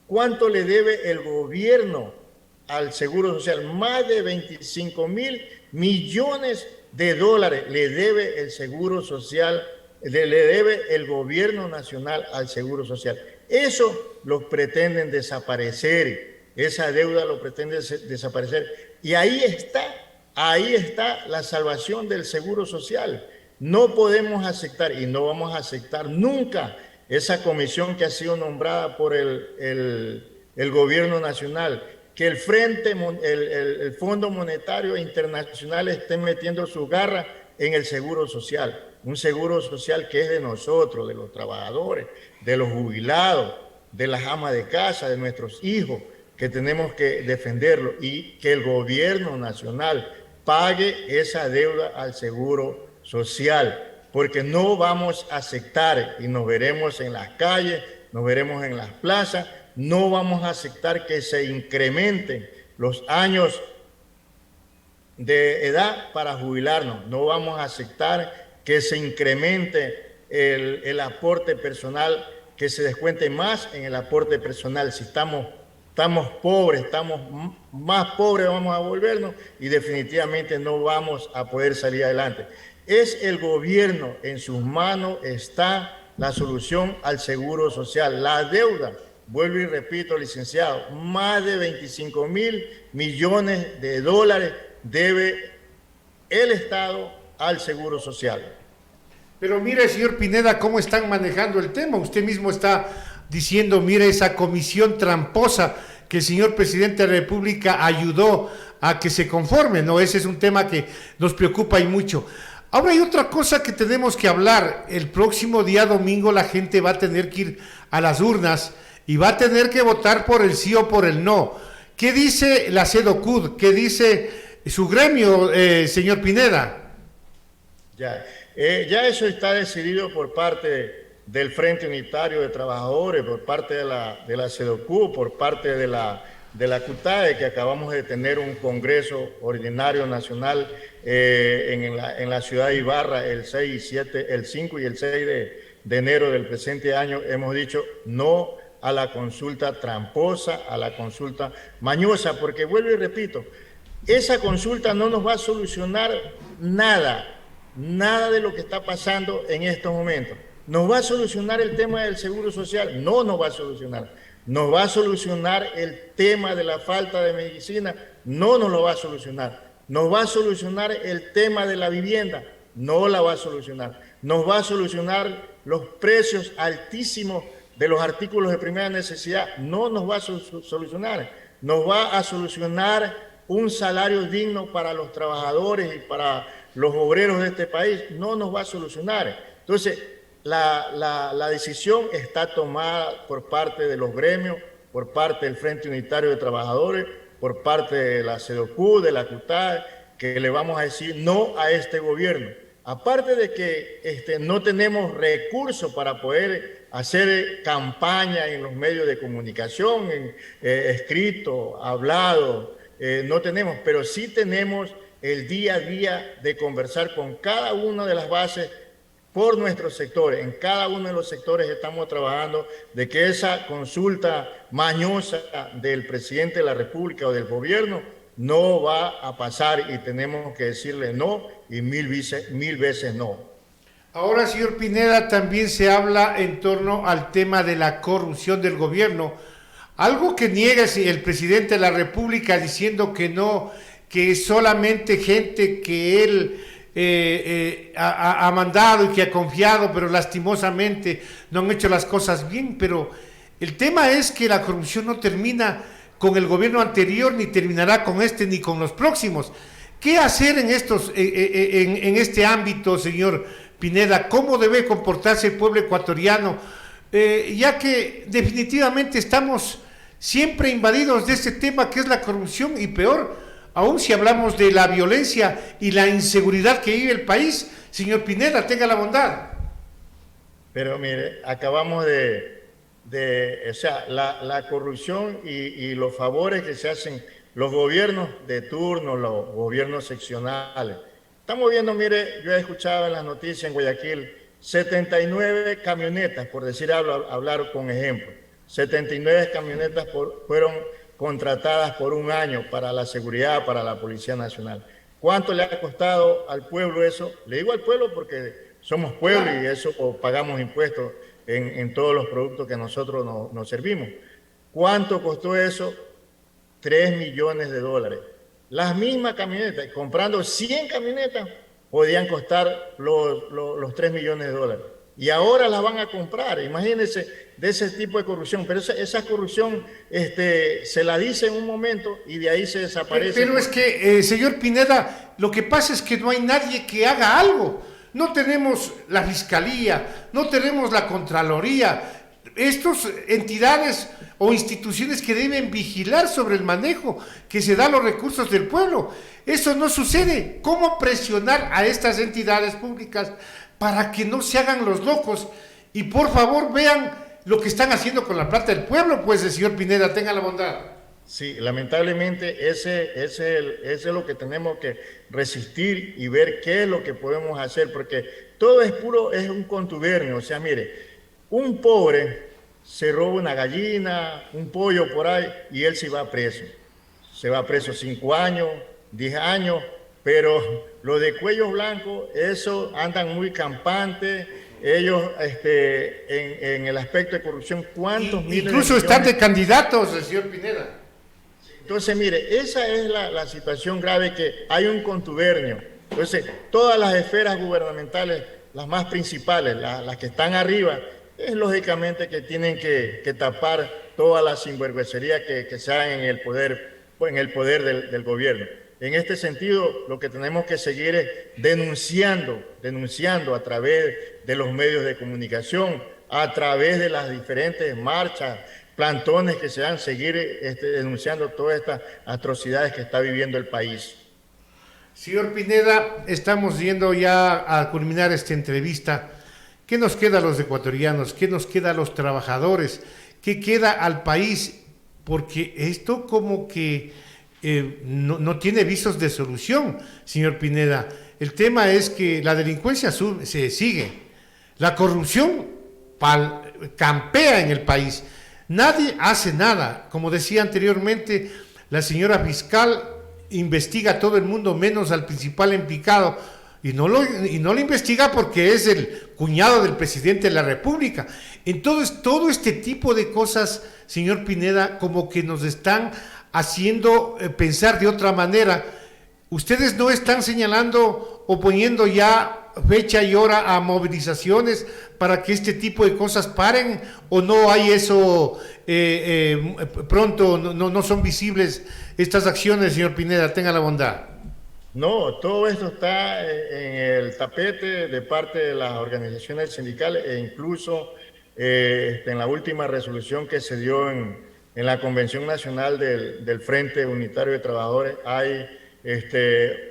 ¿cuánto le debe el gobierno al seguro social? Más de 25.000 millones de dólares le debe el seguro social, le debe el gobierno nacional al seguro social. Eso lo pretenden desaparecer, esa deuda lo pretende desaparecer. Y ahí está la salvación del seguro social. No podemos aceptar y no vamos a aceptar nunca esa comisión que ha sido nombrada por el gobierno nacional, que el Fondo Monetario Internacional esté metiendo su garra en el seguro social. un seguro social que es de nosotros, de los trabajadores, de los jubilados, de las amas de casa, de nuestros hijos, que tenemos que defenderlo, y que el gobierno nacional pague esa deuda al seguro social, porque no vamos a aceptar, y nos veremos en las calles, nos veremos en las plazas, no vamos a aceptar que se incrementen los años de edad para jubilarnos, no vamos a aceptar que se incremente el aporte personal, que se descuente más en el aporte personal. Si estamos pobres, estamos más pobres, vamos a volvernos, y definitivamente no vamos a poder salir adelante. Es el gobierno, en sus manos está la solución al seguro social. La deuda, vuelvo y repito, licenciado, más de 25.000 millones de dólares debe el Estado al seguro social. Pero mire, señor Pineda, cómo están manejando el tema. Usted mismo está diciendo, mire, esa comisión tramposa que el señor presidente de la República ayudó a que se conforme, ¿no? Ese es un tema que nos preocupa y mucho. Ahora hay otra cosa que tenemos que hablar. El próximo día domingo la gente va a tener que ir a las urnas y va a tener que votar por el sí o por el no. ¿Qué dice la SEDOCUD? ¿Qué dice su gremio, señor Pineda? Ya eso está decidido por parte del Frente Unitario de Trabajadores, por parte de la SEDOCUD, por parte de la CUTAE, que acabamos de tener un congreso ordinario nacional en la ciudad de Ibarra el 5 y el 6 de enero del presente año. Hemos dicho no a la consulta tramposa, a la consulta mañosa, porque vuelvo y repito, esa consulta no nos va a solucionar nada de lo que está pasando en estos momentos. ¿Nos va a solucionar el tema del seguro social? No nos va a solucionar. ¿Nos va a solucionar el tema de la falta de medicina? No nos lo va a solucionar. ¿Nos va a solucionar el tema de la vivienda? No la va a solucionar. ¿Nos va a solucionar los precios altísimos de los artículos de primera necesidad? No nos va a solucionar. ¿Nos va a solucionar un salario digno para los trabajadores y para los obreros de este país? No nos va a solucionar. Entonces, la decisión está tomada por parte de los gremios, por parte del Frente Unitario de Trabajadores, por parte de la SEDOCUD, de la CUTAE, que le vamos a decir no a este gobierno. Aparte de que no tenemos recursos para poder hacer campaña en los medios de comunicación, escrito, hablado, no tenemos, pero sí tenemos el día a día de conversar con cada una de las bases por nuestros sectores. En cada uno de los sectores estamos trabajando de que esa consulta mañosa del presidente de la República o del gobierno no va a pasar, y tenemos que decirle no y mil veces no. Ahora, señor Pineda, también se habla en torno al tema de la corrupción del gobierno, algo que niega el presidente de la República, diciendo que no, que es solamente gente que él ha mandado y que ha confiado, pero lastimosamente no han hecho las cosas bien. Pero el tema es que la corrupción no termina con el gobierno anterior, ni terminará con este, ni con los próximos. ¿Qué hacer en este ámbito, señor Pineda? ¿Cómo debe comportarse el pueblo ecuatoriano? Ya que definitivamente estamos siempre invadidos de este tema que es la corrupción, y peor aún si hablamos de la violencia y la inseguridad que vive el país. Señor Pineda, tenga la bondad. Pero mire, acabamos o sea, la corrupción y los favores que se hacen los gobiernos de turno, los gobiernos seccionales. Estamos viendo, mire, yo he escuchado en las noticias en Guayaquil, 79 camionetas, por decir hablar con ejemplo, 79 camionetas fueron contratadas por un año para la seguridad, para la Policía Nacional. ¿Cuánto le ha costado al pueblo eso? Le digo al pueblo porque somos pueblo y eso pagamos impuestos en todos los productos que nosotros nos servimos. ¿Cuánto costó eso? 3 millones de dólares. Las mismas camionetas, comprando 100 camionetas, podían costar los 3 millones de dólares. Y ahora las van a comprar. Imagínense de ese tipo de corrupción. Pero esa corrupción se la dice en un momento y de ahí se desaparece. Pero es que, señor Pineda, lo que pasa es que no hay nadie que haga algo. no tenemos la Fiscalía, no tenemos la Contraloría, estas entidades o instituciones que deben vigilar sobre el manejo que se da a los recursos del pueblo. Eso no sucede. ¿Cómo presionar a estas entidades públicas para que no se hagan los locos y por favor vean lo que están haciendo con la plata del pueblo? Pues el señor Pineda, tenga la bondad. Sí, lamentablemente ese es lo que tenemos que resistir y ver qué es lo que podemos hacer, porque todo es un contubernio. O sea, mire, un pobre se roba una gallina, un pollo por ahí y él se va preso. Se va preso 5 años, 10 años, pero los de cuello blanco, eso andan muy campantes. Ellos, en el aspecto de corrupción, ¿cuántos miles incluso de están de candidatos, el señor Pineda? Entonces, mire, esa es la situación grave, que hay un contubernio. Entonces, todas las esferas gubernamentales, las más principales, las que están arriba, es lógicamente que tienen que tapar toda la sinvergüencería que se haga en el poder del gobierno. En este sentido, lo que tenemos que seguir es denunciando a través de los medios de comunicación, a través de las diferentes marchas, plantones que se dan, seguir denunciando todas estas atrocidades que está viviendo el país. Señor Pineda, estamos yendo ya a culminar esta entrevista. ¿Qué nos queda a los ecuatorianos? ¿Qué nos queda a los trabajadores? ¿Qué queda al país? Porque esto como que no tiene visos de solución, señor Pineda. El tema es que la delincuencia se sigue, la corrupción campea en el país. Nadie hace nada. Como decía anteriormente, la señora fiscal investiga a todo el mundo menos al principal implicado, y no lo investiga porque es el cuñado del presidente de la República. Entonces, todo este tipo de cosas, señor Pineda, como que nos están haciendo pensar de otra manera. Ustedes no están señalando o poniendo ya fecha y hora a movilizaciones para que este tipo de cosas paren, o no hay eso pronto, no son visibles estas acciones, señor Pineda, tenga la bondad. No, todo esto está en el tapete de parte de las organizaciones sindicales, e incluso en la última resolución que se dio en la Convención Nacional del Frente Unitario de Trabajadores hay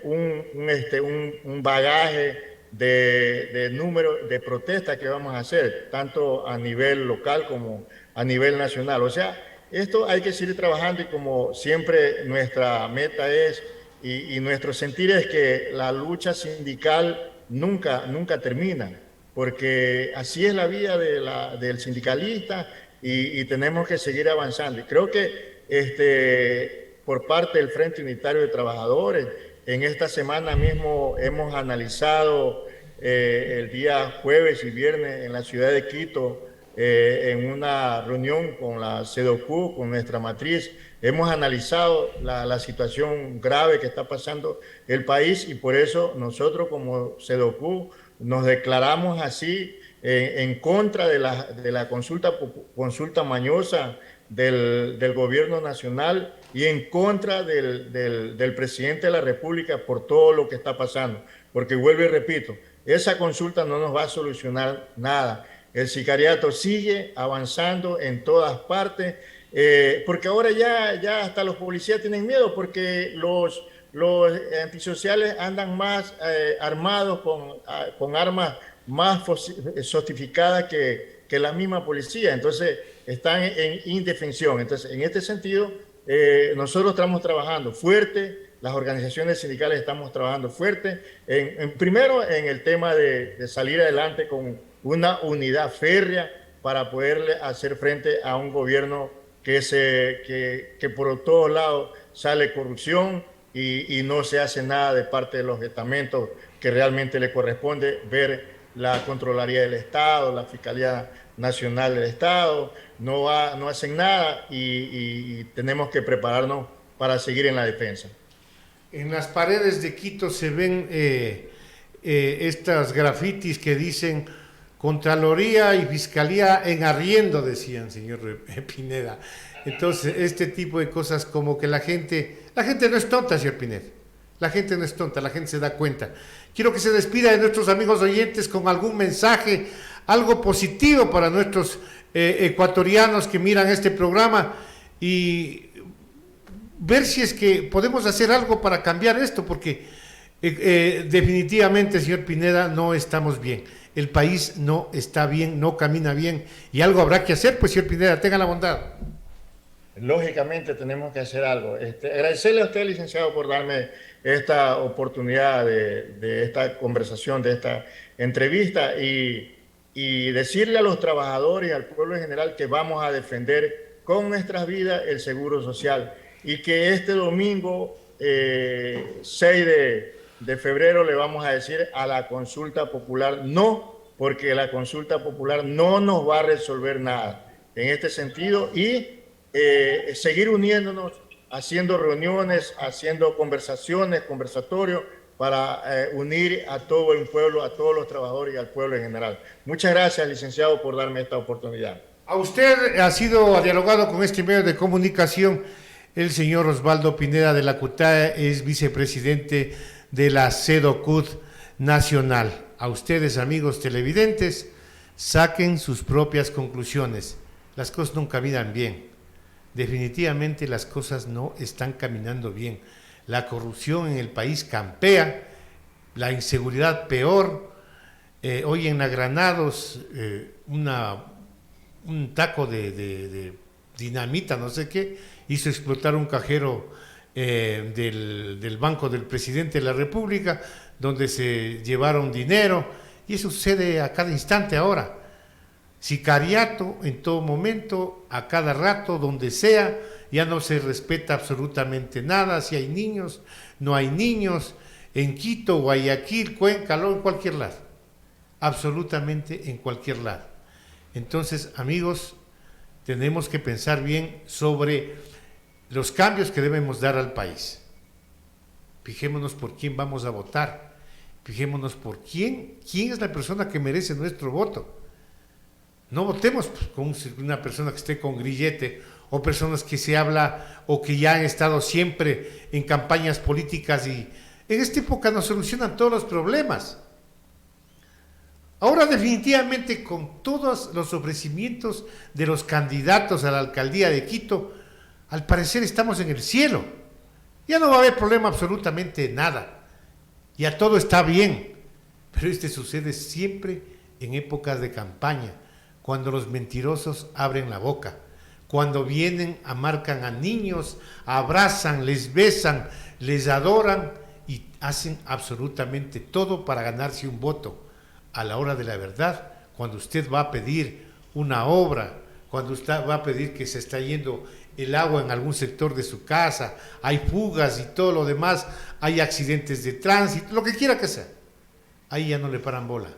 un bagaje de número de protestas que vamos a hacer, tanto a nivel local como a nivel nacional. O sea, esto hay que seguir trabajando, y como siempre nuestra meta es y nuestro sentir es que la lucha sindical nunca termina, porque así es la vida del sindicalista, y tenemos que seguir avanzando. Y creo que por parte del Frente Unitario de Trabajadores, en esta semana mismo hemos analizado el día jueves y viernes en la ciudad de Quito, en una reunión con la CEDOCU, con nuestra matriz, hemos analizado la situación grave que está pasando el país, y por eso nosotros como CEDOCU nos declaramos así en contra de la consulta mañosa del gobierno nacional, y en contra del presidente de la República por todo lo que está pasando. Porque vuelvo y repito, esa consulta no nos va a solucionar nada. El sicariato sigue avanzando en todas partes, porque ahora ya hasta los policías tienen miedo, porque los antisociales andan más armados con armas más sofisticadas que la misma policía. Entonces están en indefensión. Entonces, en este sentido, nosotros estamos trabajando fuerte, las organizaciones sindicales estamos trabajando fuerte, primero en el tema de salir adelante con una unidad férrea para poderle hacer frente a un gobierno que por todos lados sale corrupción, y no se hace nada de parte de los estamentos que realmente le corresponde ver. La Contraloría del Estado, la Fiscalía Nacional del Estado, no hacen nada, y tenemos que prepararnos para seguir en la defensa. En las paredes de Quito se ven estas grafitis que dicen Contraloría y Fiscalía en arriendo, decían, señor Pineda. Entonces, este tipo de cosas, como que la gente no es tonta, señor Pineda. La gente no es tonta, la gente se da cuenta. Quiero que se despida de nuestros amigos oyentes con algún mensaje, algo positivo para nuestros ecuatorianos que miran este programa y ver si es que podemos hacer algo para cambiar esto, porque definitivamente, señor Pineda, no estamos bien. El país no está bien, no camina bien y algo habrá que hacer, pues, señor Pineda, tenga la bondad. Lógicamente tenemos que hacer algo. Agradecerle a usted, licenciado, por darme esta oportunidad de esta conversación, de esta entrevista y decirle a los trabajadores y al pueblo en general que vamos a defender con nuestras vidas el seguro social y que este domingo 6 de febrero le vamos a decir a la consulta popular no, porque la consulta popular no nos va a resolver nada en este sentido y seguir uniéndonos, haciendo reuniones, haciendo conversatorios para unir a todo el pueblo, a todos los trabajadores y al pueblo en general. Muchas gracias, licenciado, por darme esta oportunidad. A usted ha sido dialogado con este medio de comunicación. El señor Osvaldo Pineda de la Cutaya es vicepresidente de la SEDOCUT Nacional. A ustedes, amigos televidentes, saquen sus propias conclusiones. Las cosas no caminan bien. Definitivamente las cosas no están caminando bien. La corrupción en el país campea, la inseguridad peor. Hoy en Agranados un taco de dinamita, no sé qué, hizo explotar un cajero del banco del presidente de la República, donde se llevaron dinero, y eso sucede a cada instante ahora. Sicariato en todo momento, a cada rato, donde sea, ya no se respeta absolutamente nada. Si hay niños, no hay niños, en Quito, Guayaquil, Cuenca, en cualquier lado, absolutamente en cualquier lado. Entonces, amigos, tenemos que pensar bien sobre los cambios que debemos dar al país. Fijémonos por quién vamos a votar, fijémonos por quién es la persona que merece nuestro voto. No votemos con una persona que esté con grillete o personas que se habla o que ya han estado siempre en campañas políticas y en esta época no solucionan todos los problemas. Ahora definitivamente con todos los ofrecimientos de los candidatos a la alcaldía de Quito, al parecer estamos en el cielo. Ya no va a haber problema absolutamente nada. Ya todo está bien. Pero sucede siempre en épocas de campaña, cuando los mentirosos abren la boca, cuando vienen, marcan a niños, abrazan, les besan, les adoran y hacen absolutamente todo para ganarse un voto. A la hora de la verdad, cuando usted va a pedir una obra, cuando usted va a pedir que se está yendo el agua en algún sector de su casa, hay fugas y todo lo demás, hay accidentes de tránsito, lo que quiera que sea, ahí ya no le paran bola,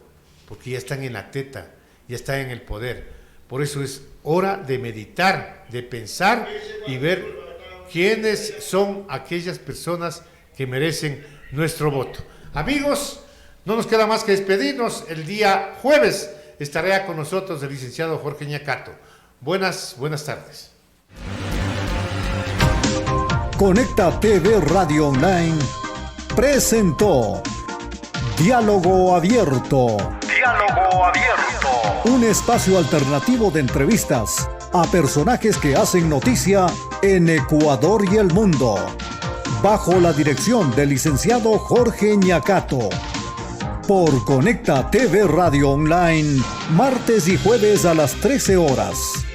porque ya están en la teta, ya están en el poder. Por eso es hora de meditar, de pensar y ver quiénes son aquellas personas que merecen nuestro voto. Amigos, no nos queda más que despedirnos. El día jueves estará con nosotros el licenciado Jorge Ñacato. Buenas tardes. Conecta TV Radio Online presentó Diálogo Abierto. Diálogo Abierto. Un espacio alternativo de entrevistas a personajes que hacen noticia en Ecuador y el mundo. Bajo la dirección del licenciado Jorge Ñacato. Por Conecta TV Radio Online, martes y jueves a las 13 horas.